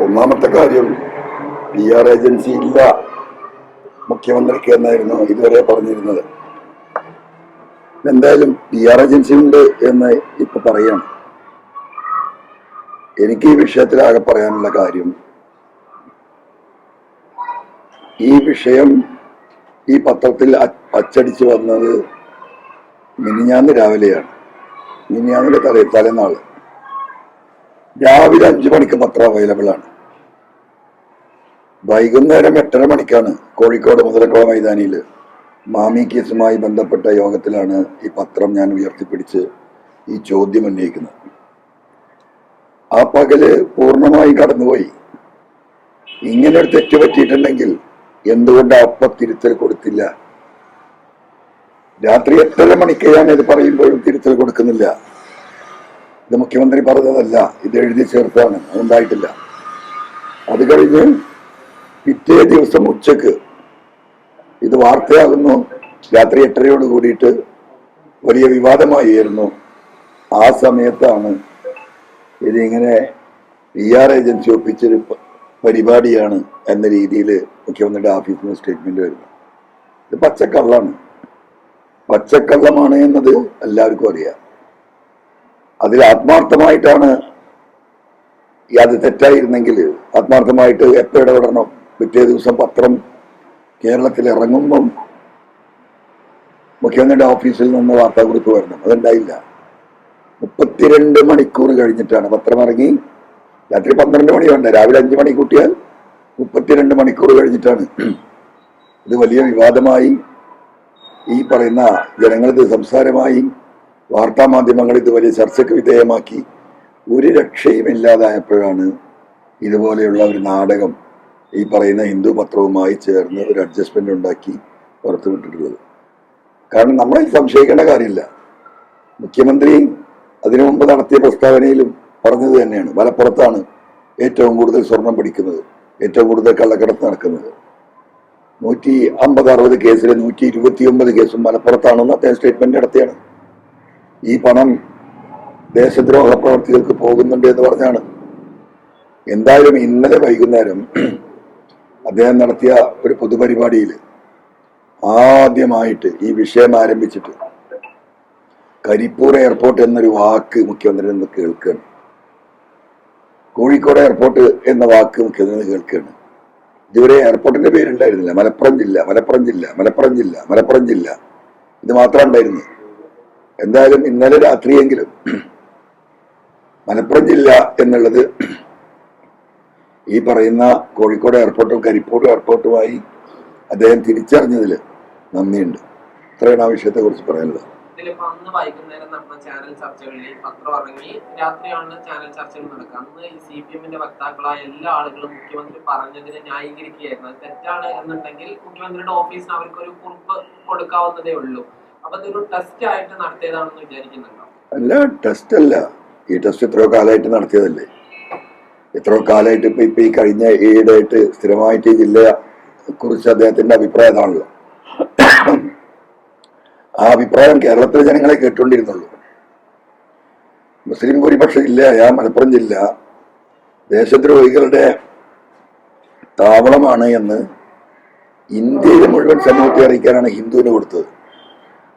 ഒന്നാമത്തെ കാര്യം, PR agency ഇല്ല മുഖ്യമന്ത്രിക്ക് എന്നായിരുന്നു ഇതുവരെ പറഞ്ഞിരുന്നത്. എന്തായാലും PR ഏജൻസി ഉണ്ട് എന്ന് ഇപ്പൊ പറയാണ്. എനിക്ക് ഈ വിഷയത്തിലാകെ പറയാനുള്ള കാര്യം, ഈ വിഷയം ഈ പത്രത്തിൽ അച്ചടിച്ചു വന്നത് മിനിഞ്ഞാന്ന് രാവിലെയാണ്. മിനിഞ്ഞാന്നിന്റെ തലേനാള് രാവിലെ 5 മണിക്ക് പത്രം അവൈലബിൾ ആണ്. വൈകുന്നേരം 8:30 മണിക്കാണ് കോഴിക്കോട് മുതലക്കുള മൈതാനിയിൽ മാമി കേസുമായി ബന്ധപ്പെട്ട യോഗത്തിലാണ് ഈ പത്രം ഞാൻ ഉയർത്തിപ്പിടിച്ച് ഈ ചോദ്യം ഉന്നയിക്കുന്നത്. ആ പകല് പൂർണ്ണമായി കടന്നുപോയി. ഇങ്ങനെ ഒരു തെറ്റ് പറ്റിയിട്ടുണ്ടെങ്കിൽ എന്തുകൊണ്ട് അപ്പം തിരുത്തൽ കൊടുത്തില്ല? രാത്രി 8:30 മണിക്ക് ഞാൻ ഇത് പറയുമ്പോഴും തിരുത്തൽ കൊടുക്കുന്നില്ല. ഇത് മുഖ്യമന്ത്രി പറഞ്ഞതല്ല, ഇത് എഴുതി ചേർത്താണ്, അതുണ്ടായിട്ടില്ല. അത് കഴിഞ്ഞ് പിറ്റേ ദിവസം ഉച്ചക്ക് ഇത് വാർത്തയാകുന്നു. രാത്രി 8:30യോട് കൂടിയിട്ട് വലിയ വിവാദമായിരുന്നു. ആ സമയത്താണ് ഇതിങ്ങനെ PR ഏജൻസി ഒപ്പിച്ചൊരു പരിപാടിയാണ് എന്ന രീതിയിൽ മുഖ്യമന്ത്രിയുടെ ഓഫീസിൽ നിന്ന് സ്റ്റേറ്റ്മെന്റ് വരുന്നത്. ഇത് പച്ചക്കള്ളാണ്. പച്ചക്കള്ളമാണ് എന്നത് എല്ലാവർക്കും അറിയാം. അതിൽ ആത്മാർത്ഥമായിട്ടാണ്, അത് തെറ്റായിരുന്നെങ്കിൽ ആത്മാർത്ഥമായിട്ട് എപ്പോൾ ഇടപെടണം? പിറ്റേ ദിവസം പത്രം കേരളത്തിൽ ഇറങ്ങുമ്പം മുഖ്യമന്ത്രിയുടെ ഓഫീസിൽ നിന്ന് വാർത്താക്കുറിപ്പ് വരണം. അതുണ്ടായില്ല. 32 മണിക്കൂർ കഴിഞ്ഞിട്ടാണ് പത്രം ഇറങ്ങി. രാത്രി 12 മണി വേണ്ട, രാവിലെ 5 മണി കൂട്ടിയാൽ 32 മണിക്കൂർ കഴിഞ്ഞിട്ടാണ് ഇത് വലിയ വിവാദമായി. ഈ പറയുന്ന ജനങ്ങളിത് സംസാരമായി. വാർത്താ മാധ്യമങ്ങൾ ഇത് വലിയ ചർച്ചയ്ക്ക് വിധേയമാക്കി. ഒരു രക്ഷയും ഇല്ലാതായപ്പോഴാണ് ഇതുപോലെയുള്ള ഒരു നാടകം ഈ പറയുന്ന ഹിന്ദു പത്രവുമായി ചേർന്ന് ഒരു അഡ്ജസ്റ്റ്മെന്റ് ഉണ്ടാക്കി പുറത്തുവിട്ടിട്ടുള്ളത്. കാരണം നമ്മളതിൽ സംശയിക്കേണ്ട കാര്യമില്ല. മുഖ്യമന്ത്രി അതിനു മുമ്പ് നടത്തിയ പ്രസ്താവനയിലും പറഞ്ഞത് തന്നെയാണ്, മലപ്പുറത്താണ് ഏറ്റവും കൂടുതൽ സ്വർണം പിടിക്കുന്നത്, ഏറ്റവും കൂടുതൽ കള്ളക്കടത്ത് നടക്കുന്നത്. 150-60 കേസിലെ 129 കേസും മലപ്പുറത്താണെന്ന് അദ്ദേഹം സ്റ്റേറ്റ്മെന്റ് നടത്തിയാണ്. ഈ പണം ദേശദ്രോഹ പ്രവർത്തികൾക്ക് പോകുന്നുണ്ട് എന്ന് പറഞ്ഞാണ്. എന്തായാലും ഇന്നലെ വൈകുന്നേരം അദ്ദേഹം നടത്തിയ ഒരു പൊതുപരിപാടിയിൽ ആദ്യമായിട്ട് ഈ വിഷയം ആരംഭിച്ചിട്ട് കരിപ്പൂർ എയർപോർട്ട് എന്നൊരു വാക്ക് മുഖ്യമന്ത്രിയിൽ നിന്ന് കേൾക്കുകയാണ്. കോഴിക്കോട് എയർപോർട്ട് എന്ന വാക്ക് മുഖ്യമന്ത്രി കേൾക്കുകയാണ്. ഇതുവരെ എയർപോർട്ടിന്റെ പേരുണ്ടായിരുന്നില്ല. മലപ്പുറം ജില്ല, മലപ്പുറം ജില്ല, മലപ്പുറം ജില്ല, മലപ്പുറം ജില്ല, ഇത് മാത്രം ഉണ്ടായിരുന്നു. എന്തായാലും ഇന്നലെ രാത്രിയെങ്കിലും മലപ്പുറം ജില്ല എന്നുള്ളത് ഈ പറയുന്ന കോഴിക്കോട് എയർപോർട്ടും കരിപ്പൂർ എയർപോർട്ടുമായി അദ്ദേഹം തിരിച്ചറിഞ്ഞതിൽ നന്ദിയുണ്ട്. ഇത്രയാണ് ആ വിഷയത്തെ കുറിച്ച് പറയാനുള്ളത്. ഇതിലിപ്പോ അന്ന് വൈകുന്നേരം നടന്ന ചാനൽ ചർച്ചകളിൽ പത്രം ഇറങ്ങി, രാത്രിയാണ് ചാനൽ ചർച്ചകൾ നടക്കുക. അന്ന് ഈ CPM-ന്റെ വക്താക്കളായ എല്ലാ ആളുകളും മുഖ്യമന്ത്രി പറഞ്ഞതിനെ ന്യായീകരിക്കുകയായിരുന്നു. അത് തെറ്റാണ് എന്നുണ്ടെങ്കിൽ മുഖ്യമന്ത്രിയുടെ ഓഫീസിന് അവർക്കൊരു കുറിപ്പ് കൊടുക്കാവുന്നതേ ഉള്ളൂ. അപ്പൊ ഇതൊരു ടെസ്റ്റ് ആയിട്ട് നടത്തിയതാണെന്ന് വിചാരിക്കുന്നുണ്ടോ? അല്ല, ടെസ്റ്റ് അല്ല. ഈ ടെസ്റ്റ് എത്രയോ കാലമായിട്ട് നടത്തിയതല്ലേ. എത്രയോ കാലമായിട്ട് ഇപ്പൊ ഈ കഴിഞ്ഞ ഈയിടെയായിട്ട് സ്ഥിരമായിട്ട് ഈ ജില്ലയെ കുറിച്ച് അദ്ദേഹത്തിന്റെ അഭിപ്രായം അതാണല്ലോ. ആ അഭിപ്രായം കേരളത്തിലെ ജനങ്ങളെ കേട്ടുകൊണ്ടിരുന്നുള്ളൂ. മുസ്ലിം ഭൂരിപക്ഷ ജില്ലയായ മലപ്പുറം ജില്ല ദേശദ്രോഹികളുടെ താവളമാണ് എന്ന് ഇന്ത്യയിലെ മുഴുവൻ സമൂഹത്തെ അറിയിക്കാനാണ് ഹിന്ദുവിന് കൊടുത്തത്.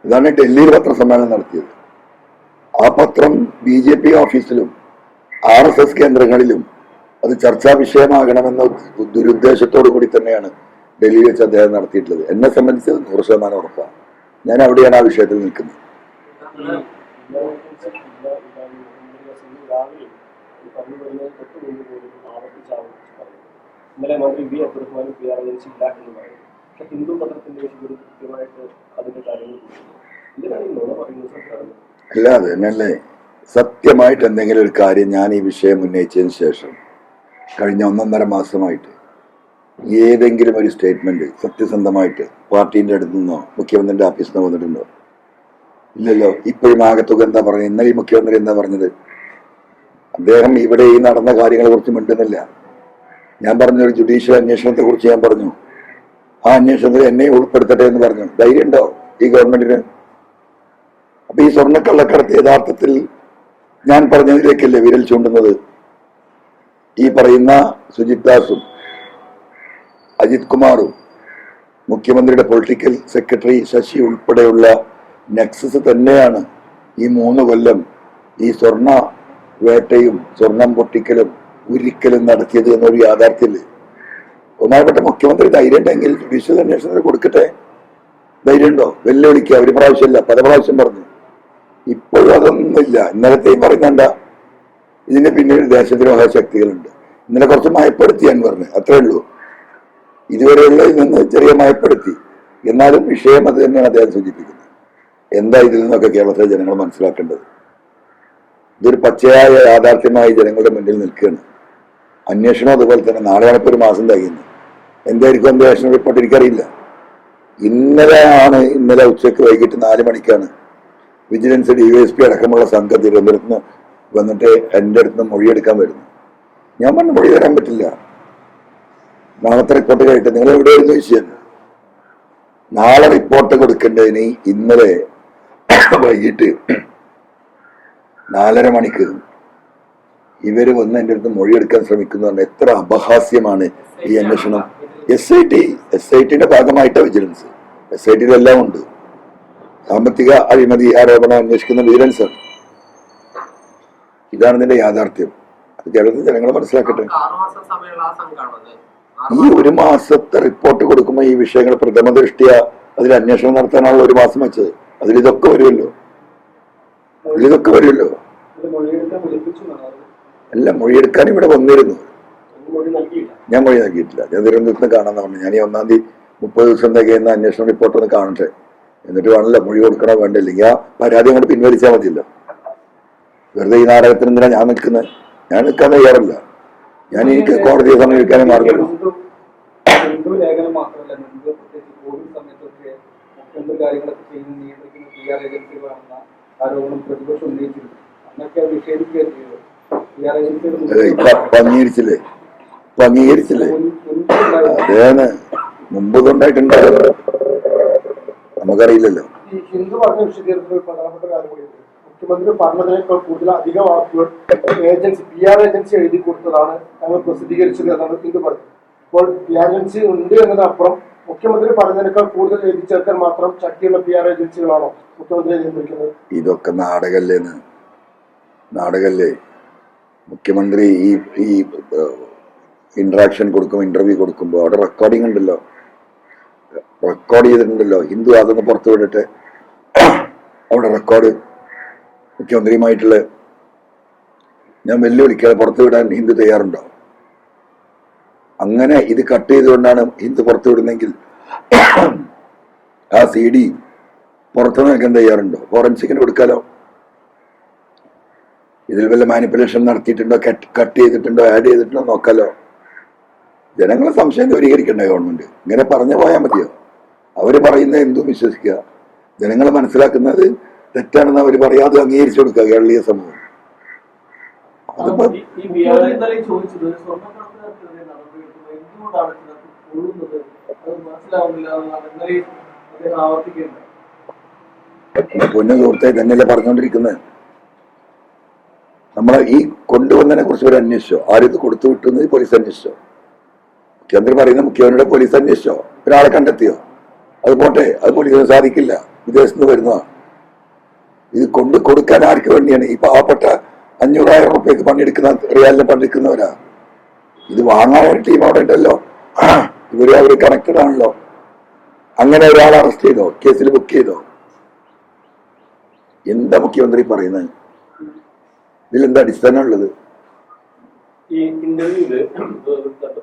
ഇതാണ് ഡൽഹിയിൽ പത്രസമ്മേളനം നടത്തിയത്. ആ പത്രം BJP ഓഫീസിലും RSS കേന്ദ്രങ്ങളിലും അത് ചർച്ചാ വിഷയമാകണമെന്ന ദുരുദ്ദേശത്തോടു കൂടി തന്നെയാണ് ഡൽഹിയിൽ വെച്ച് അദ്ദേഹം നടത്തിയിട്ടുള്ളത്. എന്നെ സംബന്ധിച്ച് 100% ഉറപ്പാണ്. ഞാൻ അവിടെയാണ് ആ വിഷയത്തിൽ നിൽക്കുന്നത്. അല്ല, അത് തന്നെയല്ലേ സത്യമായിട്ട് എന്തെങ്കിലും ഒരു കാര്യം ഞാൻ ഈ വിഷയം ഉന്നയിച്ചതിന് ശേഷം കഴിഞ്ഞ 1.5 മാസമായിട്ട് ഏതെങ്കിലും ഒരു സ്റ്റേറ്റ്മെന്റ് സത്യസന്ധമായിട്ട് പാർട്ടിന്റെ അടുത്ത് നിന്നോ മുഖ്യമന്ത്രിന്റെ ഓഫീസിൽ നിന്ന് വന്നിട്ടുണ്ടോ? ഇല്ലല്ലോ. ഇപ്പോഴും ആകത്തുക എന്താ പറഞ്ഞത്? ഇന്നലെ ഈ മുഖ്യമന്ത്രി എന്താ പറഞ്ഞത്? അദ്ദേഹം ഇവിടെ ഈ നടന്ന കാര്യങ്ങളെ കുറിച്ച് മിണ്ടുന്നില്ല. ഞാൻ പറഞ്ഞൊരു ജുഡീഷ്യൽ അന്വേഷണത്തെ കുറിച്ച് ഞാൻ പറഞ്ഞു. ആ അന്വേഷണത്തിൽ എന്നെ ഉൾപ്പെടുത്തട്ടെ എന്ന് പറഞ്ഞു. ധൈര്യം ഉണ്ടോ ഈ ഗവൺമെന്റിന്? അപ്പൊ ഈ സ്വർണ്ണക്കള്ളക്കടത്ത് യഥാർത്ഥത്തിൽ ഞാൻ പറഞ്ഞതിലേക്കല്ലേ വിരൽ ചൂണ്ടുന്നത്? ഈ പറയുന്ന സുജിത് ദാസും അജിത് കുമാറും മുഖ്യമന്ത്രിയുടെ പൊളിറ്റിക്കൽ സെക്രട്ടറി ശശി ഉൾപ്പെടെയുള്ള നെക്സസ് തന്നെയാണ് ഈ 3 കൊല്ലം ഈ സ്വർണ വേട്ടയും സ്വർണം പൊട്ടിക്കലും ഉരിക്കലും നടത്തിയത് എന്നൊരു യാഥാർത്ഥ്യമില്ലേ? ഒന്നാമപ്പെട്ട മുഖ്യമന്ത്രി ധൈര്യം ഉണ്ടെങ്കിൽ ജുഡീഷ്യൽ അന്വേഷണത്തിന് കൊടുക്കട്ടെ. ധൈര്യമുണ്ടോ? വെല്ലുവിളിക്കുക. ഒരു പ്രാവശ്യമല്ല, പല പ്രാവശ്യം പറഞ്ഞു. ഇപ്പോഴും അതൊന്നുമില്ല. ഇന്നലത്തെയും പറയുന്നുണ്ട ഇതിന്റെ പിന്നിൽ ദേശദ്രോഹ ശക്തികളുണ്ട്. ഇന്നലെ കുറച്ച് മയപ്പെടുത്തിയാൻ പറഞ്ഞു, അത്രേ ഉള്ളൂ. ഇതുവരെയുള്ളതിൽ നിന്ന് ചെറിയ മയപ്പെടുത്തി. എന്നാലും വിഷയം അത് തന്നെയാണ് അദ്ദേഹം സൂചിപ്പിക്കുന്നത്. എന്താ ഇതിൽ നിന്നൊക്കെ കേരളത്തിലെ ജനങ്ങൾ മനസ്സിലാക്കേണ്ടത്? ഇതൊരു പച്ചയായ യാഥാർത്ഥ്യമായി ജനങ്ങളുടെ മുന്നിൽ നിൽക്കുകയാണ്. അന്വേഷണം അതുപോലെ തന്നെ. നാളെയാണ് ഇപ്പോൾ ഒരു മാസം തികയുന്നത്. എന്തായിരിക്കും അന്വേഷണ റിപ്പോർട്ട് എനിക്കറിയില്ല. ഇന്നലെ ഉച്ചയ്ക്ക് വൈകിട്ട് 4 മണിക്കാണ് വിജിലൻസ് DYSP അടക്കമുള്ള സംഘം തിരുവനന്തപുരത്ത് നിന്ന് വന്നിട്ട് എൻ്റെ അടുത്ത് നിന്ന് മൊഴിയെടുക്കാൻ വരുന്നു. ഞാൻ പറഞ്ഞു മൊഴി തരാൻ പറ്റില്ല, നാളത്തെ റിപ്പോർട്ട് കഴിഞ്ഞിട്ട്. നിങ്ങൾ എവിടെയായിരുന്നു വിഷയം? നാളെ റിപ്പോർട്ട് കൊടുക്കേണ്ടതിന് ഇന്നലെ വൈകിട്ട് 4:30 മണിക്ക് ഇവര് വന്ന് എൻ്റെ അടുത്ത് മൊഴിയെടുക്കാൻ ശ്രമിക്കുന്നു. എത്ര അപഹാസ്യമാണ് ഈ അന്വേഷണം. SITയുടെ ഭാഗമായിട്ടാ വിജിലൻസ്. SITയിലെല്ലാം ഉണ്ട്. സാമ്പത്തിക അഴിമതി ആരോപണം അന്വേഷിക്കുന്ന വിജിലൻസാണ്. ഇതാണ് ഇതിന്റെ യാഥാർത്ഥ്യം. അത് കേരളത്തിൽ ജനങ്ങൾ മനസ്സിലാക്കട്ടെ. ഈ 1 മാസത്തെ റിപ്പോർട്ട് കൊടുക്കുമ്പോൾ ഈ വിഷയങ്ങൾ പ്രഥമ ദൃഷ്ടിയ അതിൽ അന്വേഷണം നടത്താനുള്ള 1 മാസം വെച്ചത്. അതിലിതൊക്കെ വരുമല്ലോ. അല്ല, മൊഴിയെടുക്കാൻ ഇവിടെ വന്നിരുന്നു. ഞാൻ മൊഴി നൽകിയിട്ടില്ല. ഞാൻ തിരുവനന്തപുരത്ത് കാണാൻ പറഞ്ഞു. ഞാൻ ഈ 1-ാം തീയതി 30 ദിവസം തികയുന്ന അന്വേഷണ റിപ്പോർട്ട് ഒന്ന് കാണട്ടെ, എന്നിട്ട് വേണമല്ലോ മൊഴി കൊടുക്കണോ വേണ്ടില്ലെങ്കിൽ ആ പരാതി അങ്ങോട്ട് പിൻവലിച്ചാൽ മതിയല്ലോ. വെറുതെ ഈ നാടകത്തിന് എന്തിനാ ഞാൻ നിൽക്കുന്നത്? ഞാൻ നിൽക്കാൻ തയ്യാറല്ല. ഞാൻ എനിക്ക് കോടതിയെ സമീപിക്കാനേ മാർഗമുള്ളൂ. ഇപ്പൊ അംഗീകരിച്ചില്ലേ? അതേന്ന് മുമ്പ് ഉണ്ടായിട്ടുണ്ടായിരുന്നു, നമുക്കറിയില്ലല്ലോ. ഹിന്ദു പറഞ്ഞ വിശദീകരണത്തിൽ ഒരു പ്രധാനപ്പെട്ട കാര്യം കൂടിയുണ്ട്. മുഖ്യമന്ത്രി പറഞ്ഞതിനേക്കാൾ കൂടുതൽ അധിക വാക്കുകൾ PR ഏജൻസി എഴുതി കൊടുത്തതാണ് ഞങ്ങൾ പ്രസിദ്ധീകരിച്ചത് എന്നാണ് ഹിന്ദു പറഞ്ഞത്. ഇപ്പോൾ PR ഏജൻസി ഉണ്ട് എന്നതിനപ്പുറം മുഖ്യമന്ത്രി പറഞ്ഞതിനേക്കാൾ കൂടുതൽ എഴുതി ചേർക്കാൻ മാത്രം ശക്തിയുള്ള PR ഏജൻസികളാണോ മുഖ്യമന്ത്രിയെ നിയന്ത്രിക്കുന്നത്? ഇതൊക്കെ നാടകല്ലേ. മുഖ്യമന്ത്രി ഈ ഇന്ററാക്ഷൻ ഇന്റർവ്യൂ കൊടുക്കുമ്പോൾ അവിടെ റെക്കോർഡിംഗ് ഉണ്ടല്ലോ, റെക്കോർഡ് ചെയ്തിട്ടുണ്ടല്ലോ. ഹിന്ദു അതൊന്ന് പുറത്തു വിടട്ടെ. അവിടെ റെക്കോർഡ് മുഖ്യമന്ത്രിയുമായിട്ടുള്ള ഞാൻ വെല്ലുവിളിക്കാതെ പുറത്തു വിടാൻ ഹിന്ദു തയ്യാറുണ്ടോ? അങ്ങനെ ഇത് കട്ട് ചെയ്തുകൊണ്ടാണ് ഹിന്ദു പുറത്തു വിടുന്നെങ്കിൽ ആ CD പുറത്തു നൽകാൻ തയ്യാറുണ്ടോ? ഫോറൻസിക്കിന് കൊടുക്കാലോ. ഇതിൽ വല്ല മാനിപ്പുലേഷൻ നടത്തിയിട്ടുണ്ടോ, കട്ട് ചെയ്തിട്ടുണ്ടോ, ആഡ് ചെയ്തിട്ടുണ്ടോ നോക്കാലോ. ജനങ്ങളെ സംശയം ദൂരീകരിക്കണ്ടേ ഗവൺമെന്റ്? ഇങ്ങനെ പറഞ്ഞു പോയാൽ മതിയോ? അവര് പറയുന്നത് എന്തും വിശ്വസിക്കുക. ജനങ്ങൾ മനസ്സിലാക്കുന്നത് തെറ്റാണെന്ന് അവർ പറയാതെ അംഗീകരിച്ചു കൊടുക്കുക കേരളീയ സമൂഹം. അതിപ്പോ പൊന്നു സുഹൃത്തെ തന്നെയല്ലേ പറഞ്ഞുകൊണ്ടിരിക്കുന്നത്. നമ്മളെ ഈ കൊണ്ടുവന്നതിനെ കുറിച്ച് ഒരു അന്വേഷിച്ചോ? ആരിത് കൊടുത്തു വിട്ടുന്നത് പോലീസ് അന്വേഷിച്ചോ? മുഖ്യമന്ത്രി പറയുന്ന മുഖ്യമന്ത്രിയുടെ പോലീസ് അന്വേഷിച്ചോ? ഒരാളെ കണ്ടെത്തിയോ? അത് പോട്ടെ, അത് പോലീസിന് സാധിക്കില്ല, വിദേശത്ത് നിന്ന് വരുന്നതാണ്. ഇത് കൊടുക്കാൻ ആർക്ക് വേണ്ടിയാണ്? ഈ പാവപ്പെട്ട 500,000 റുപ്യക്ക് പണിയെടുക്കുന്ന റിയാലിന് പണിയെടുക്കുന്നവരാ. ഇത് വാങ്ങാനൊരു ടീം അവിടെ ഉണ്ടല്ലോ, അവര് കണക്റ്റഡ് ആണല്ലോ. അങ്ങനെ ഒരാളെ അറസ്റ്റ് ചെയ്തോ? കേസിൽ ബുക്ക് ചെയ്തോ? എന്താ മുഖ്യമന്ത്രി പറയുന്നത്? ഇതിലെന്താ അടിസ്ഥാനം ഉള്ളത്? ഈ ഇന്റർവ്യൂല്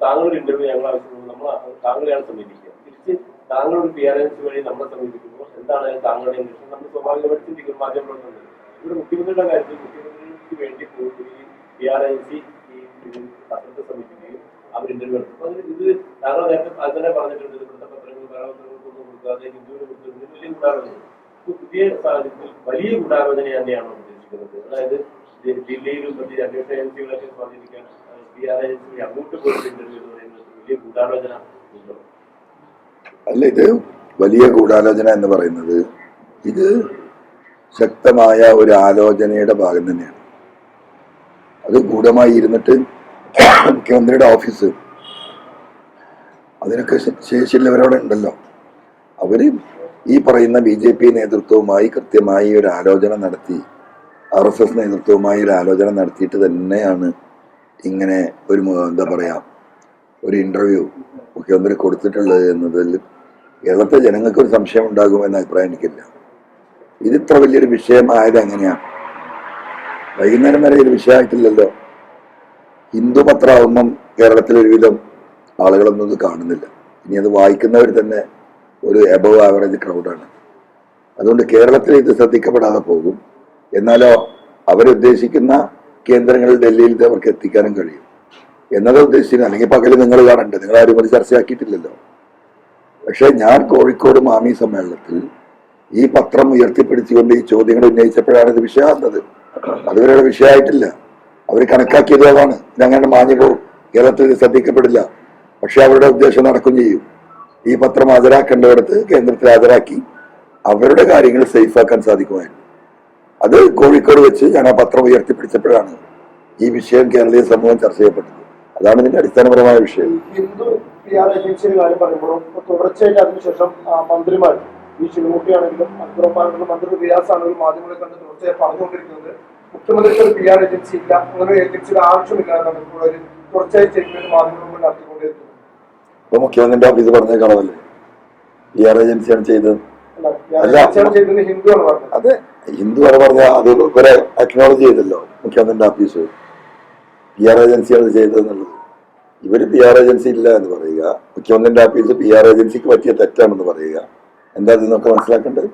താങ്കളുടെ ഇന്റർവ്യൂ ഞങ്ങൾ ആവശ്യപ്പെടുമ്പോൾ താങ്കളെയാണ് സമീപിക്കുക. തിരിച്ച് താങ്കളുടെ PR ഏജൻസി വഴി നമ്മളെ സമീപിക്കുമ്പോൾ എന്താണ് താങ്കളുടെ ഇൻട്രസ്റ്റ്? നമ്മൾ സ്വാഭാവികമായിട്ട് ചിന്തിക്കും മാധ്യമപ്രവർത്തനം. ഇവിടെ മുഖ്യമന്ത്രിയുടെ കാര്യത്തിൽ മുഖ്യമന്ത്രിക്ക് വേണ്ടി PR ഏജൻസി ഈ പത്രത്തെ സമീപിക്കുകയും അവർ ഇന്റർവ്യൂ നടത്തും. ഇത് താങ്കൾ നേരത്തെ അത് തന്നെ പറഞ്ഞിട്ടുണ്ട്. ഇവിടുത്തെ പത്രങ്ങൾക്കൊന്നും കൊടുക്കാതെ ഹിന്ദുവിനെ കൊടുത്തത് വലിയ ഗൂഢാലോചന. പുതിയ സാഹചര്യത്തിൽ വലിയ ഗൂഢാലോചന തന്നെയാണോ ഉദ്ദേശിക്കുന്നത്? അതായത് ജില്ലയിലും മറ്റ് അന്വേഷണ ഏജൻസികളൊക്കെ സ്വാധീനിക്കാൻ PR ഏജൻസി അങ്ങോട്ട് പോയിട്ട് ഇന്റർവ്യൂ എന്ന് പറയുന്നത് വലിയ ഗൂഢാലോചന ഉണ്ടോ? അല്ല, ഇത് വലിയ ഗൂഢാലോചന എന്ന് പറയുന്നത് ഇത് ശക്തമായ ഒരു ആലോചനയുടെ ഭാഗം തന്നെയാണ്. അത് ഗൂഢമായി ഇരുന്നിട്ട് മുഖ്യമന്ത്രിയുടെ ഓഫീസ്, അതിനൊക്കെ ശേഷിയുള്ളവരവിടെ ഉണ്ടല്ലോ. അവര് ഈ പറയുന്ന BJP നേതൃത്വവുമായി കൃത്യമായി ഒരു ആലോചന നടത്തി, RSS നേതൃത്വവുമായി ഒരു ആലോചന നടത്തിയിട്ട് തന്നെയാണ് ഇങ്ങനെ ഒരു എന്താ പറയാ ഒരു ഇന്റർവ്യൂ മുഖ്യമന്ത്രി കൊടുത്തിട്ടുള്ളത് എന്നതിൽ കേരളത്തെ ജനങ്ങൾക്ക് ഒരു സംശയം ഉണ്ടാകുമെന്ന അഭിപ്രായം എനിക്കില്ല. ഇത് ഇത്ര വലിയൊരു വിഷയമായത് എങ്ങനെയാണ്? വൈകുന്നേരം വരെ ഇത് വിഷയമായിട്ടില്ലല്ലോ. ഹിന്ദു പത്രമാകുമ്പം കേരളത്തിൽ ഒരുവിധം ആളുകളൊന്നും ഇത് കാണുന്നില്ല. ഇനി അത് വായിക്കുന്നവർ തന്നെ ഒരു എബവ് ആവറേജ് ക്രൗഡാണ്. അതുകൊണ്ട് കേരളത്തിൽ ഇത് ശ്രദ്ധിക്കപ്പെടാതെ പോകും. എന്നാലോ അവരുദ്ദേശിക്കുന്ന കേന്ദ്രങ്ങളിൽ ഡൽഹിയിൽ അവർക്ക് എത്തിക്കാനും കഴിയും എന്നത് ഉദ്ദേശിക്കുന്നത്. അല്ലെങ്കിൽ പകല് നിങ്ങൾ കാണണ്ടേ? നിങ്ങൾ ആരും അത് ചർച്ചയാക്കിയിട്ടില്ലല്ലോ. പക്ഷെ ഞാൻ കോഴിക്കോട് മാമി സമ്മേളനത്തിൽ ഈ പത്രം ഉയർത്തിപ്പിടിച്ചുകൊണ്ട് ഈ ചോദ്യങ്ങൾ ഉന്നയിച്ചപ്പോഴാണ് ഇത് വിഷയമാകുന്നത്. അതുവരെയുള്ള വിഷയമായിട്ടില്ല. അവർ കണക്കാക്കിയത് അതാണ്. ഇതങ്ങനെ മാഞ്ഞു പോകും, കേരളത്തിൽ ഇത് ശ്രദ്ധിക്കപ്പെടില്ല. പക്ഷെ അവരുടെ ഉദ്ദേശം നടക്കും ചെയ്യും. ഈ പത്രം ഹാജരാക്കേണ്ടവർക്ക് കേന്ദ്രത്തിൽ ഹാജരാക്കി അവരുടെ കാര്യങ്ങൾ സേഫാക്കാൻ സാധിക്കുമായിരുന്നു. അത് കോഴിക്കോട് വെച്ച് ഞാൻ ആ പത്രം ഉയർത്തിപ്പിടിച്ചപ്പോഴാണ് ഈ വിഷയം കേരളീയ സമൂഹം ചർച്ച ചെയ്യപ്പെട്ടത്. അതാണ് ഇതിന്റെ അടിസ്ഥാനപരമായ വിഷയം. ഹിന്ദു PR ഏജൻസിയുടെ കാര്യം പറയുമ്പോഴും തുടർച്ചയായിട്ട് അതിനുശേഷം മന്ത്രിമാർ ഈ ശിവൻകുട്ടിയാണെങ്കിലും അബ്ദുറഹ്മാനാണെങ്കിലും മന്ത്രി റിയാസ് ആണെങ്കിലും മാധ്യമങ്ങളെ കണ്ട് തുടർച്ചയായി പറഞ്ഞുകൊണ്ടിരിക്കുന്നത് മുഖ്യമന്ത്രിക്ക് ഒരു PR ഏജൻസി ഇല്ല, അങ്ങനെ ഒരു ഏജൻസിയുടെ ആവശ്യമില്ല എന്നാണ് ഇപ്പോൾ ഒരു തുടർച്ചയായി സ്റ്റേറ്റ്മെന്റ് മാധ്യമങ്ങൾ നടത്തിക്കൊണ്ടിരിക്കുന്നത്. ഇപ്പൊ മുഖ്യമന്ത്രിന്റെ ഓഫീസ് പറഞ്ഞ കാണാമല്ലേ PR ഏജൻസിയാണ് ചെയ്തത്. ഹിന്ദുവാണ് പറഞ്ഞത്. അതെ, ഹിന്ദു ആണ് പറഞ്ഞ അത് ഇവരെ അക്നോളജ് ചെയ്തല്ലോ മുഖ്യമന്ത്രിന്റെ ഓഫീസ്. PR ഏജൻസിയാണ് ചെയ്തതെന്നുള്ളത്. ഇവര് PR ഏജൻസി ഇല്ല എന്ന് പറയുക, മുഖ്യമന്ത്രിന്റെ ഓഫീസ് PR ഏജൻസിക്ക് പറ്റിയ തെറ്റാണെന്ന് പറയുക. എന്താ ഇതിനൊക്കെ മനസ്സിലാക്കേണ്ടത്?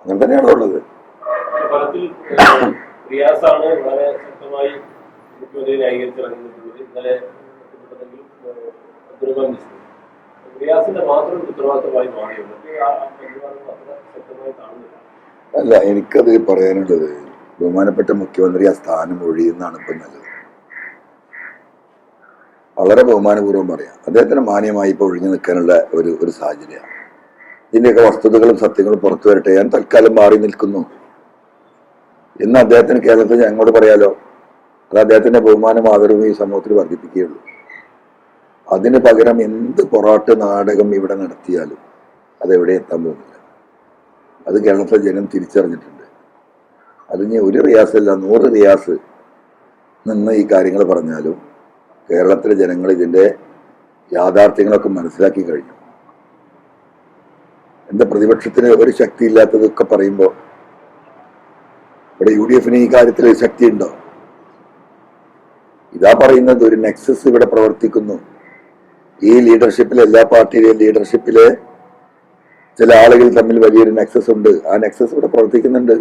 അങ്ങനെ തന്നെയാണോ ഉള്ളത്? ഫലത്തിൽ റിയാസാണ് വളരെ ശക്തമായി മുഖ്യമന്ത്രി ന്യായീകരിച്ചിറങ്ങുന്നത്. ഇന്നലെ റിയാസിന്റെ മാത്രം ഉത്തരവാദിത്തമായി മാറിയുള്ളൂ. ശക്തമായി കാണുന്നില്ല. അല്ല, എനിക്കത് പറയാനുള്ളത് ബഹുമാനപ്പെട്ട മുഖ്യമന്ത്രി ആ സ്ഥാനം ഒഴിയുന്നതാണ് ഇപ്പം നല്ലത്. വളരെ ബഹുമാനപൂർവ്വം പറയാം. അദ്ദേഹത്തിന് മാന്യമായി ഇപ്പോൾ ഒഴിഞ്ഞു നിൽക്കാനുള്ള ഒരു സാഹചര്യമാണ്. ഇതിന്റെയൊക്കെ വസ്തുതകളും സത്യങ്ങളും പുറത്തു വരട്ടെ, ഞാൻ തൽക്കാലം മാറി നിൽക്കുന്നു എന്ന് അദ്ദേഹത്തിന് കേരളത്തിൽ ഞങ്ങളോട് പറയാലോ. അത് അദ്ദേഹത്തിന്റെ ബഹുമാനം ആദരവും ഈ സമൂഹത്തിൽ വർദ്ധിപ്പിക്കുകയുള്ളൂ. അതിന് പകരം എന്ത് പൊറാട്ട് നാടകം ഇവിടെ നടത്തിയാലും അതെവിടെ എത്താൻ പോകുന്നില്ല. അത് കേരളത്തിലെ ജനം തിരിച്ചറിഞ്ഞിട്ടുണ്ട്. അതിന് ഒരു റിയാസല്ല 100 റിയാസ് നിന്ന് ഈ കാര്യങ്ങൾ പറഞ്ഞാലും കേരളത്തിലെ ജനങ്ങൾ ഇതിന്റെ യാഥാർത്ഥ്യങ്ങളൊക്കെ മനസ്സിലാക്കി കഴിഞ്ഞു. എന്താ പ്രതിപക്ഷത്തിന് ഒരു ശക്തി ഇല്ലാത്തതൊക്കെ പറയുമ്പോൾ ഇവിടെ UDF-ന് ഈ കാര്യത്തിൽ ശക്തി ഉണ്ടോ? ഇതാ പറയുന്നത്, ഒരു നെക്സസ് ഇവിടെ പ്രവർത്തിക്കുന്നു. ഈ ലീഡർഷിപ്പിലെ എല്ലാ പാർട്ടിയിലെയും ലീഡർഷിപ്പിലെ ചില ആളുകൾ തമ്മിൽ വലിയൊരു നെക്സസ് ഉണ്ട്. ആ നെക്സസ് ഇവിടെ പ്രവർത്തിക്കുന്നുണ്ട്.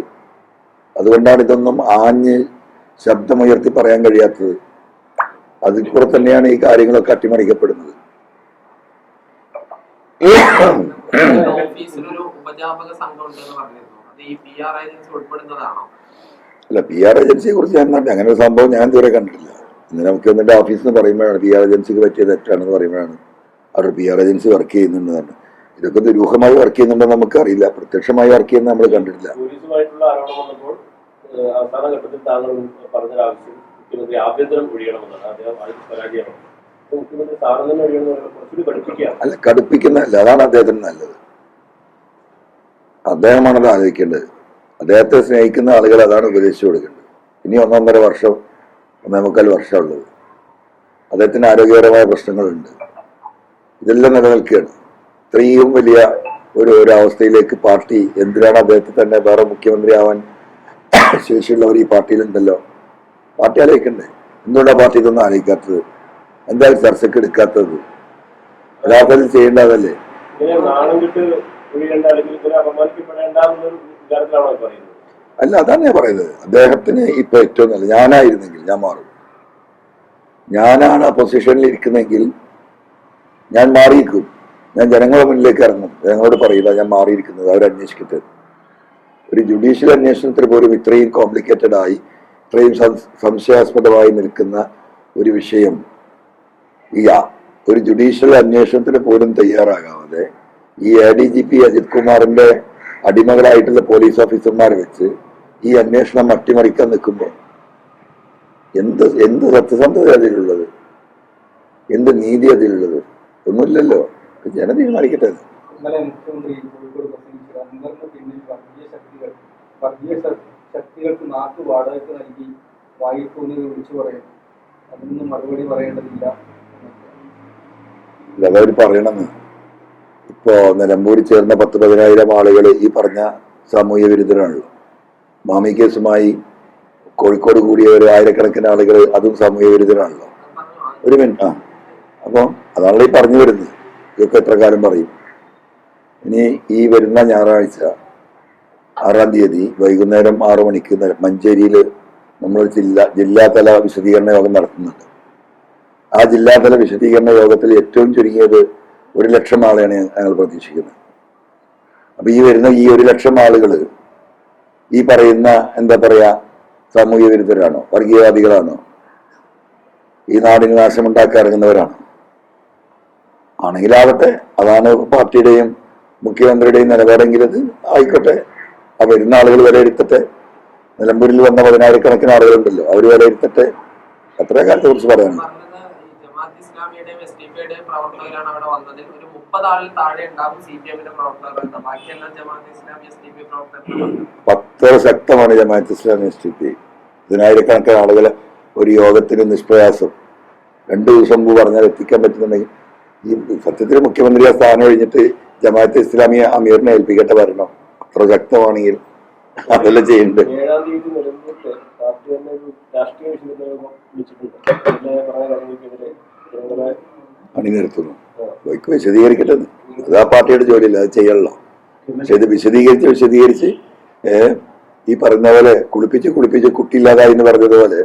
അതുകൊണ്ടാണ് ഇതൊന്നും ആഞ്ഞ് ശബ്ദമുയർത്തി പറയാൻ കഴിയാത്തത്. അതിൽ കൂടെ തന്നെയാണ് ഈ കാര്യങ്ങളൊക്കെ അട്ടിമറിക്കപ്പെടുന്നത്. ഓഫീസിലൊരു ഉപജാപക സംഘം ഉണ്ടെന്ന് പറഞ്ഞിരുന്നു. അത് ഈ PR ഏജൻസി ഉൾപ്പെടുന്നതാണോ? അല്ല, PR ഏജൻസിയെ കുറിച്ച് ഞാൻ അങ്ങനെ ഒരു സംഭവം ഞാൻ ഇതുവരെ കണ്ടിട്ടില്ല. ഇന്നലെ മുഖ്യമന്ത്രിയുടെ ഓഫീസിൽ നിന്ന് പറയുമ്പോഴാണ് PR ഏജൻസിക്ക് പറ്റിയ തെറ്റാണെന്ന് പറയുമ്പോഴാണ് അവിടെ PR ഏജൻസി വർക്ക് ചെയ്യുന്നുണ്ടെന്നാണ്. ഇതൊക്കെ ദുരൂഹമായി വർക്ക് ചെയ്യുന്നുണ്ടെന്ന് നമുക്കറിയില്ല. പ്രത്യക്ഷമായി വർക്ക് ചെയ്യുന്നത് നമ്മൾ കണ്ടിട്ടില്ല. പോലീസുമായിട്ടുള്ള ആരോപണം വന്നപ്പോൾ അവസാന ഘട്ടത്തിൽ താങ്കൾ പറഞ്ഞ ആവശ്യം മുഖ്യമന്ത്രി ആഭ്യന്തരം ഒഴിയണമെന്നാണ്. അദ്ദേഹം പരാജയമാണ്. മുഖ്യമന്ത്രി സാധനം ഒഴിയണമെന്ന് കുറച്ചുകൂടി പഠിപ്പിക്കുകയാണ്. അല്ല, കടുപ്പിക്കുന്നതല്ല, അതാണ് അദ്ദേഹത്തിന് നല്ലത്. അദ്ദേഹമാണത് ആലോചിക്കേണ്ടത്. അദ്ദേഹത്തെ സ്നേഹിക്കുന്ന ആളുകൾ അതാണ് ഉപദേശിച്ചു കൊടുക്കേണ്ടത്. ഇനി 1.5 വർഷം 1.25 വർഷമുള്ളത്. അദ്ദേഹത്തിന് ആരോഗ്യപരമായ പ്രശ്നങ്ങളുണ്ട്. ഇതെല്ലാം നിലനിൽക്കുകയാണ്. ഇത്രയും വലിയ ഒരു അവസ്ഥയിലേക്ക് പാർട്ടി എന്തിനാണ് അദ്ദേഹത്തെ തന്നെ വേറെ മുഖ്യമന്ത്രി ആവാൻ ശേഷിയുള്ളവർ ഈ പാർട്ടിയിലുണ്ടല്ലോ. പാർട്ടി ആലോചിക്കണ്ടേ? എന്തുകൊണ്ടാണ് പാർട്ടി ഇതൊന്നും ആലോചിക്കാത്തത്? എന്തായാലും ചർച്ചയ്ക്ക് എടുക്കാത്തത്? യഥാർത്ഥത്തിൽ ചെയ്യേണ്ടതല്ലേ? അല്ല, അതാണ് ഞാൻ പറയുന്നത്. അദ്ദേഹത്തിന് ഇപ്പൊ ഏറ്റവും നല്ല, ഞാനായിരുന്നെങ്കിൽ ഞാൻ മാറും. ഞാനാണ് ആ പൊസിഷനിൽ ഇരിക്കുന്നെങ്കിൽ ഞാൻ മാറിയിരിക്കും. ഞാൻ ജനങ്ങളുടെ മുന്നിലേക്ക് ഇറങ്ങും. ജനങ്ങളോട് പറയില്ല ഞാൻ മാറിയിരിക്കുന്നത്, അവരന്വേഷിക്കട്ടെ. ഒരു ജുഡീഷ്യൽ അന്വേഷണത്തിന് പോലും ഇത്രയും കോംപ്ലിക്കേറ്റഡ് ആയി, ഇത്രയും സംശയാസ്പദമായി നിൽക്കുന്ന ഒരു വിഷയം ഈ ഒരു ജുഡീഷ്യൽ അന്വേഷണത്തിന് പോലും തയ്യാറാകാതെ ഈ ADGP അജിത് കുമാറിന്റെ അടിമകളായിട്ടുള്ള പോലീസ് ഓഫീസർമാരെ വെച്ച് ഈ അന്വേഷണം അട്ടിമറിക്കാൻ നിൽക്കുമ്പോൾ എന്ത് സത്യസന്ധത അതിലുള്ളത്? എന്ത് നീതി അതിലുള്ളത്? ഒന്നുമില്ലല്ലോ. ജനം തീരുമാനിക്കട്ടെ. ഇന്നലെ മുഖ്യമന്ത്രി കോഴിക്കോട് പ്രസംഗിച്ചത് അൻവറിന് പിന്നിൽ വർഗീയ ശക്തികൾക്ക് നാക്ക് വാടകയ്ക്ക് നൽകി വായിൽ തോന്നിയത് വിളിച്ചു പറയുന്നു. അതിനൊന്നും മറുപടി പറയേണ്ടതില്ല. അതവർ പറയണമെന്ന്. ഇപ്പോ നിലമ്പൂരിൽ ചേർന്ന 10,000-15,000 ആളുകൾ ഈ പറഞ്ഞ സാമൂഹ്യ വിരുദ്ധരാണല്ലോ. മാമി കേസുമായി കോഴിക്കോട് കൂടിയ ഒരു 1000കണക്കിന് ആളുകൾ അതും സാമൂഹ്യ വിരുദ്ധരാണല്ലോ. ഒരു മിനിറ്റ്. അപ്പൊ അതാണല്ലോ ഈ പറഞ്ഞു വരുന്നത്. ഇതൊക്കെ എത്ര കാലം പറയും? ഇനി ഈ വരുന്ന ഞായറാഴ്ച 6-ാം തീയതി വൈകുന്നേരം 6 മണിക്ക് മഞ്ചേരിയിൽ നമ്മൾ ജില്ലാതല വിശദീകരണ യോഗം നടത്തുന്നുണ്ട്. ആ ജില്ലാതല വിശദീകരണ യോഗത്തിൽ ഏറ്റവും ചുരുങ്ങിയത് 1,00,000 ആളെയാണ് ഞങ്ങൾ പ്രതീക്ഷിക്കുന്നത്. അപ്പൊ ഈ വരുന്ന ഈ 1,00,000 ആളുകൾ ഈ പറയുന്ന എന്താ പറയാ സാമൂഹ്യ വിരുദ്ധരാണോ, വർഗീയവാദികളാണോ, ഈ നാടിന് നാശമുണ്ടാക്കാൻ ഇറങ്ങുന്നവരാണോ? ആണെങ്കിലാവട്ടെ, അതാണ് പാർട്ടിയുടെയും മുഖ്യമന്ത്രിയുടെയും നിലപാടെങ്കിൽ അത് ആയിക്കോട്ടെ. ആ വരുന്ന ആളുകൾ വിലയിരുത്തട്ടെ. നിലമ്പൂരിൽ വന്ന 10,000കണക്കിന് ആളുകളുണ്ടല്ലോ, അവർ വിലയിരുത്തട്ടെ. അത്രേ കാര്യത്തെ കുറിച്ച് പറയാനുണ്ട്. ജമാഅത്ത് ഇസ്ലാമിയുടെയും എസ്ഡിപിയുടെയും പ്രവർത്തകരാണ് അവിടെ വന്നതിൽ ഒരു 30 ആളിൽ താഴെ ഉണ്ടാവും സിപിഎമ്മിന്റെ പ്രവർത്തകർ. ബാക്കിയെല്ലാം ജമാഅത്ത് ഇസ്ലാമി എസ്ഡിപി പ്രവർത്തകർ. 10 ശക്തമാണ് ജമാഅത്ത് ഇസ്ലാമി എസ്ഡിപി. 10,000കണക്കിന് ആളുകളെ ഒരു യോഗത്തിന് നിഷ്പ്രയാസം 2 ദിവസം മുമ്പ് പറഞ്ഞാൽ എത്തിക്കാൻ പറ്റുന്നുണ്ടെങ്കിൽ ഈ സത്യത്തിൽ മുഖ്യമന്ത്രി ആ സ്ഥാനം കഴിഞ്ഞിട്ട് ജമാഅത്ത് ഇസ്ലാമി അമീറിനെ ഏൽപ്പിക്കട്ടെ വരണം. അത്ര ശക്തമാണെങ്കിൽ അതെല്ലാം ചെയ്യുന്നുണ്ട്. 7-ാം തീയതി നിലമ്പൂരിൽ പാർട്ടി തന്നെ ഒരു രാഷ്ട്രീയ വിഷയത്തിൽ വിളിച്ചിട്ടുണ്ട്. അണിനിരത്തുന്നു. വിശദീകരിക്കട്ടെ. അത് ആ പാർട്ടിയുടെ ജോലിയില്ല, അത് ചെയ്യണല്ലോ. പക്ഷെ ഇത് വിശദീകരിച്ച് ഈ പറയുന്ന പോലെ കുളിപ്പിച്ച് കുട്ടിയില്ലാതായി എന്ന് പറഞ്ഞതുപോലെ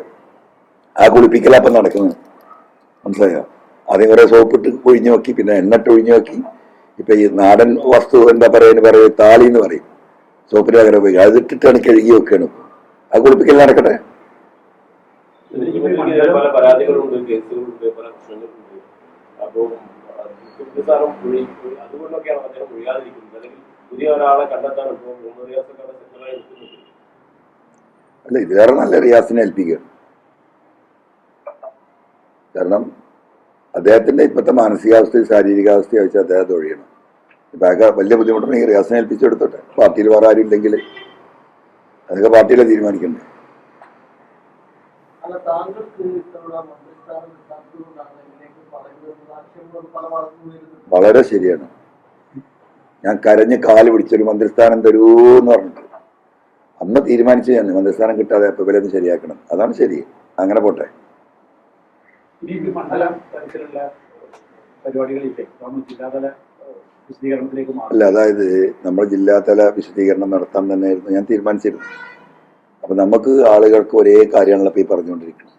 ആ കുളിപ്പിക്കലപ്പം നടക്കുന്നത്. മനസ്സിലായോ? ആദ്യം കുറെ സോപ്പിട്ട് ഒഴിഞ്ഞു നോക്കി, പിന്നെ എണ്ണിട്ട് ഒഴിഞ്ഞു നോക്കി. ഇപ്പൊ ഈ നാടൻ വസ്തു എന്താ പറയുക, താളി എന്ന് പറയും. സോപ്പിന് പകരം ഉപയോഗിക്കുക. അതിട്ടിട്ടാണ് കഴുകി വെക്കുകയാണ്. ആ കുളിപ്പിക്കൽ നടക്കട്ടെ. പല പരാതികളുണ്ട്, കേസുകളുണ്ട്, പല പ്രശ്നങ്ങളുണ്ട്. അപ്പോൾ അതുകൊണ്ടൊക്കെയാണ് അദ്ദേഹം ഒഴിയാതിരിക്കുന്നത്. അല്ലെങ്കിൽ പുതിയ ഒരാളെ കണ്ടെത്താൻ ഇപ്പോൾ മുഹമ്മദ് റിയാസൊക്കെ സെക്രട്ടറി എടുക്കുന്നുണ്ട്. അല്ല, ഇതിലേറെ നല്ല റിയാസിനെ ഏൽപ്പിക്കുക. കാരണം അദ്ദേഹത്തിന്റെ ഇപ്പോഴത്തെ മാനസികാവസ്ഥയും ശാരീരികാവസ്ഥയും വെച്ചാൽ അദ്ദേഹത്തെ ഒഴിയണം. ഇപ്പൊ ആകെ വലിയ ബുദ്ധിമുട്ടുണ്ടെങ്കിൽ റിയാസിനെ ഏൽപ്പിച്ചെടുത്തോട്ടെ. പാർട്ടിയിൽ വേറെ ആരും ഇല്ലെങ്കിൽ അതൊക്കെ പാർട്ടിയിലെ തീരുമാനിക്കണ്ടേ. വളരെ ശരിയാണ്. ഞാൻ കരഞ്ഞ് കാല് പിടിച്ചൊരു മന്ത്രിസ്ഥാനം തരൂന്ന് പറഞ്ഞിട്ട് അന്ന് തീരുമാനിച്ചു ഞാൻ മന്ത്രിസ്ഥാനം കിട്ടാതെ അപ്പൊ വിലയൊന്ന് ശരിയാക്കണം. അതാണ് ശരി. അങ്ങനെ പോട്ടെ. അല്ല, അതായത് നമ്മൾ ജില്ലാതല വിശദീകരണം നടത്താൻ തന്നെയായിരുന്നു ഞാൻ തീരുമാനിച്ചിരുന്നു. അപ്പൊ നമുക്ക് ആളുകൾക്ക് ഒരേ കാര്യമാണല്ലോ ഇപ്പൊ ഈ പറഞ്ഞുകൊണ്ടിരിക്കുന്നത്.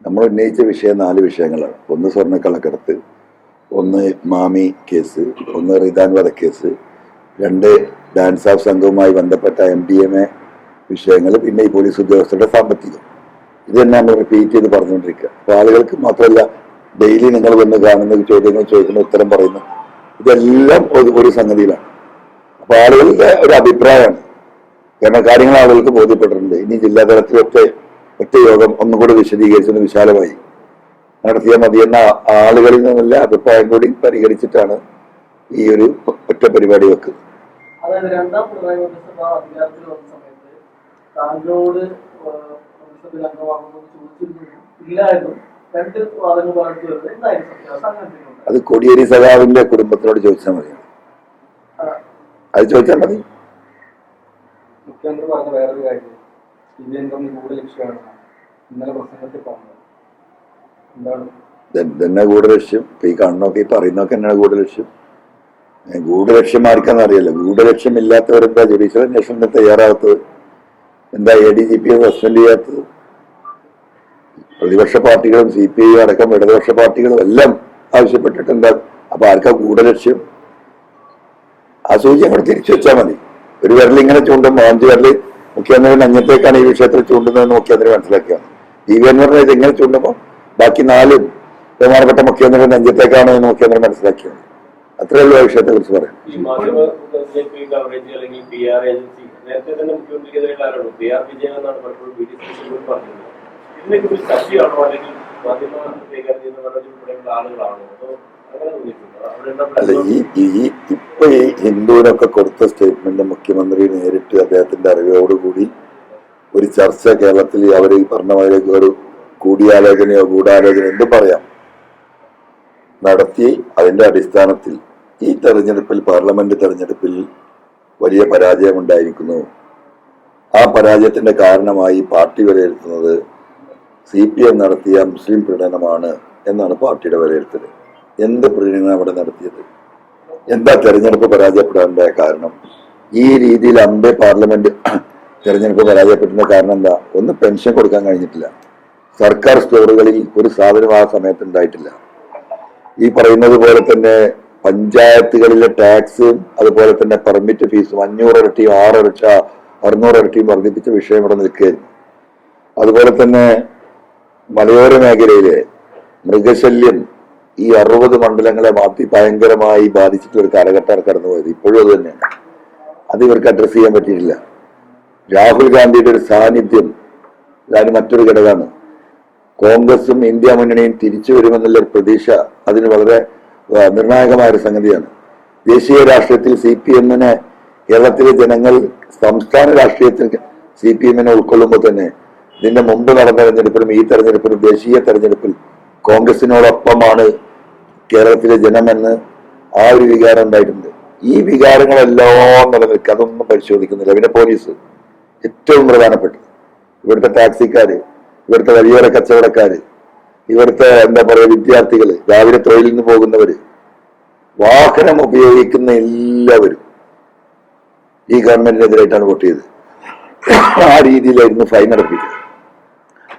നമ്മൾ ഉന്നയിച്ച വിഷയം 4 വിഷയങ്ങളാണ്. ഒന്ന് സ്വർണ്ണക്കള്ളക്കടത്ത്, ഒന്ന് മാമി കേസ്, ഒന്ന് റിദാൻ വധക്കേസ്, 2 ഡാൻസ് ഓഫ് സംഘവുമായി ബന്ധപ്പെട്ട MDMA വിഷയങ്ങൾ, പിന്നെ ഈ പോലീസ് ഉദ്യോഗസ്ഥരുടെ സാമ്പത്തികം. ഇത് തന്നെ നമ്മൾ റിപ്പീറ്റ് ചെയ്ത് പറഞ്ഞുകൊണ്ടിരിക്കുക. അപ്പൊ ആളുകൾക്ക് മാത്രമല്ല, ഡെയിലി നിങ്ങൾ വന്ന് കാണുന്ന ചോദ്യങ്ങൾ ചോദിക്കുന്ന ഉത്തരം പറയുന്നു. ഇതെല്ലാം ഒരു സംഗതിയിലാണ്. അപ്പൊ ആളുകളുടെ ഒരു അഭിപ്രായമാണ്. കാരണം കാര്യങ്ങൾ ആളുകൾക്ക് ബോധ്യപ്പെട്ടിട്ടുണ്ട്. ഇനി ജില്ലാതലത്തിൽ ഒറ്റ യോഗം ഒന്നും കൂടി വിശദീകരിച്ചൊന്ന് വിശാലമായി നടത്തിയാൽ മതിയെന്ന ആളുകളിൽ നിന്നുള്ള അഭിപ്രായം കൂടി പരിഗണിച്ചിട്ടാണ് ഈ ഒരു ഒറ്റ പരിപാടി വെക്കുന്നത്. അതായത് 2ാം പിണറായി മന്ത്രിസഭ അധികാരത്തിൽ വന്ന സമയത്ത് താങ്കളോട് മന്ത്രിസഭയിൽ അംഗമാകുമെന്ന് ചോദിച്ചിരുന്നു ഇല്ലായിരുന്നു. 2 വാദങ്ങൾ പറഞ്ഞു വരുന്നത് എന്തായിരുന്നു? അത് കോടിയേരി സഖാവിന്റെ കുടുംബത്തിനോട് ചോദിച്ചാൽ മതിയാണ്. അത് ചോദിച്ചാൽ മതി. മുഖ്യമന്ത്രി പറഞ്ഞ വേറൊരു കാര്യം CBI ഗൂഢലക്ഷ്യമാണ് ഇന്നലെ പ്രസംഗത്തിൽ പറഞ്ഞത്. എന്താണ് തന്നെ ഗൂഢലക്ഷ്യം? ഇപ്പൊ ഈ കാണുന്നൊക്കെ ഈ പറയുന്നൊക്കെ എന്നാണ് ഗൂഢലക്ഷ്യം? ഗൂഢലക്ഷ്യം ആർക്കാന്നറിയില്ല. ഗൂഢലക്ഷ്യം ഇല്ലാത്തവരെന്താ ജുഡീഷ്യൽ അന്വേഷണത്തിന് തയ്യാറാകാത്തത്? എന്താ ADGP സസ്പെൻഡ് ചെയ്യാത്തത്? പ്രതിപക്ഷ പാർട്ടികളും CPI അടക്കം ഇടതുപക്ഷ പാർട്ടികളും എല്ലാം ആവശ്യപ്പെട്ടിട്ട് എന്താ? അപ്പൊ ആർക്കാ ഗൂഢലക്ഷ്യം? ആ സൂചി അങ്ങോട്ട് തിരിച്ചു വെച്ചാൽ മതി. ഒരു വിരൽ ഇങ്ങനെ ചൂണ്ടും, 5 വിരല് മുഖ്യമന്ത്രിയുടെ അഞ്ഞത്തേക്കാണ് ഈ വിഷയത്തിൽ ചൂണ്ടുന്നതെന്ന് മുഖ്യമന്ത്രി മനസ്സിലാക്കിയാണ്. DVN എന്ന് പറഞ്ഞാൽ ഇത് ഇങ്ങനെ ചൂണ്ടുമ്പോൾ ബാക്കി 4 ബഹുമാനപ്പെട്ട മുഖ്യമന്ത്രിയുടെ അഞ്ഞത്തേക്കാണ് എന്ന് മുഖ്യമന്ത്രി മനസ്സിലാക്കിയത്. അത്രേ ഉള്ളൂ ആ വിഷയത്തെ കുറിച്ച് പറയാം. ഈ മാധ്യമ കവറേജ് അല്ലെങ്കിൽ PR ഏജൻസി നേരത്തെ തന്നെ മുഖ്യമന്ത്രിക്കെതിരെയുള്ള ആരോപണം PR വിജയൻ എന്നാണ് പലപ്പോഴും BDC പറഞ്ഞത്. ഇതിനെക്കുറിച്ച് ചർച്ചയാണോ അല്ലെങ്കിൽ മാധ്യമ കൈകാര്യം ചെയ്യുന്ന മനോജ് ഉൾപ്പെടെയുള്ള ആളുകളാണോ അതോ അങ്ങനെ തോന്നിയിട്ടുണ്ടോ അവിടെ അല്ല, എന്താ ഇപ്പൊ ഈ ഹിന്ദുവിനൊക്കെ കൊടുത്ത സ്റ്റേറ്റ്മെന്റ് മുഖ്യമന്ത്രി നേരിട്ട് അദ്ദേഹത്തിന്റെ അറിവോടുകൂടി ഒരു ചർച്ച കേരളത്തിൽ അവർ ഈ പറഞ്ഞ മാതിരി ഒരു കൂടിയാലോചനയോ ഗൂഢാലോചന എന്തും പറയാം നടത്തി. അതിന്റെ അടിസ്ഥാനത്തിൽ ഈ തെരഞ്ഞെടുപ്പിൽ, പാർലമെന്റ് തെരഞ്ഞെടുപ്പിൽ വലിയ പരാജയമുണ്ടായിരിക്കുന്നു. ആ പരാജയത്തിന്റെ കാരണമായി പാർട്ടി വിലയിരുത്തുന്നത് CPM നടത്തിയ മുസ്ലിം പ്രീണനമാണ് എന്നാണ് പാർട്ടിയുടെ വിലയിരുത്തൽ. എന്ത് പ്രീണനം അവിടെ നടത്തിയത്? എന്താ തെരഞ്ഞെടുപ്പ് പരാജയപ്പെടാനുള്ള കാരണം? ഈ രീതിയിൽ പാർലമെന്റ് തെരഞ്ഞെടുപ്പ് പരാജയപ്പെടുന്ന കാരണം എന്താ? ഒന്ന്, പെൻഷൻ കൊടുക്കാൻ കഴിഞ്ഞിട്ടില്ല. സർക്കാർ സ്റ്റോറുകളിൽ ഒരു സാധനം ആ സമയത്ത് ഉണ്ടായിട്ടില്ല. ഈ പറയുന്നത് പോലെ തന്നെ പഞ്ചായത്തുകളിലെ ടാക്സും അതുപോലെ തന്നെ പെർമിറ്റ് ഫീസും 500 ഇരട്ടിയും 600 ഇരട്ടിയും വർദ്ധിപ്പിച്ച വിഷയം ഇവിടെ നിൽക്കുകയായിരുന്നു. അതുപോലെ തന്നെ മലയോര മേഖലയിലെ മൃഗശല്യം ഈ 60 മണ്ഡലങ്ങളെ ഭയങ്കരമായി ബാധിച്ചിട്ടുള്ള ഒരു കാലഘട്ടമാണ് കടന്നുപോയത്. ഇപ്പോഴും അത് തന്നെയാണ്. അത് ഇവർക്ക് അഡ്രസ് ചെയ്യാൻ പറ്റിയിട്ടില്ല. രാഹുൽ ഗാന്ധിയുടെ ഒരു സാന്നിധ്യം അതാണ് മറ്റൊരു ഘടകമാണ്. കോൺഗ്രസും ഇന്ത്യ മുന്നണിയും തിരിച്ചു വരുമെന്നുള്ള ഒരു പ്രതീക്ഷ അതിന് വളരെ നിർണായകമായ ഒരു സംഗതിയാണ്. ദേശീയ രാഷ്ട്രീയത്തിൽ CPM-നെ കേരളത്തിലെ ജനങ്ങൾ സംസ്ഥാന രാഷ്ട്രീയത്തിൽ CPM-നെ ഉൾക്കൊള്ളുമ്പോൾ തന്നെ ഇതിന്റെ മുമ്പ് നടന്ന തെരഞ്ഞെടുപ്പിലും ഈ തെരഞ്ഞെടുപ്പിലും ദേശീയ തെരഞ്ഞെടുപ്പിൽ കോൺഗ്രസിനോടൊപ്പമാണ് കേരളത്തിലെ ജനമെന്ന് ആ ഒരു വികാരം ഉണ്ടായിട്ടുണ്ട്. ഈ വികാരങ്ങളെല്ലാം നിലനിൽക്കുക, അതൊന്നും പരിശോധിക്കുന്നില്ല. പിന്നെ പോലീസ് ഏറ്റവും പ്രധാനപ്പെട്ടത്, ഇവിടുത്തെ ടാക്സിക്കാര്, ഇവിടുത്തെ വഴിയോര കച്ചവടക്കാര്, ഇവിടുത്തെ എന്താ പറയുക വിദ്യാർത്ഥികള്, രാവിലെ തൊഴിലിൽ നിന്ന് പോകുന്നവര്, വാഹനം ഉപയോഗിക്കുന്ന എല്ലാവരും ഈ ഗവൺമെന്റിനെതിരായിട്ടാണ് വോട്ട് ചെയ്തത്. ആ രീതിയിലായിരുന്നു ഫൈൻ അടപ്പിക്കുന്നത്.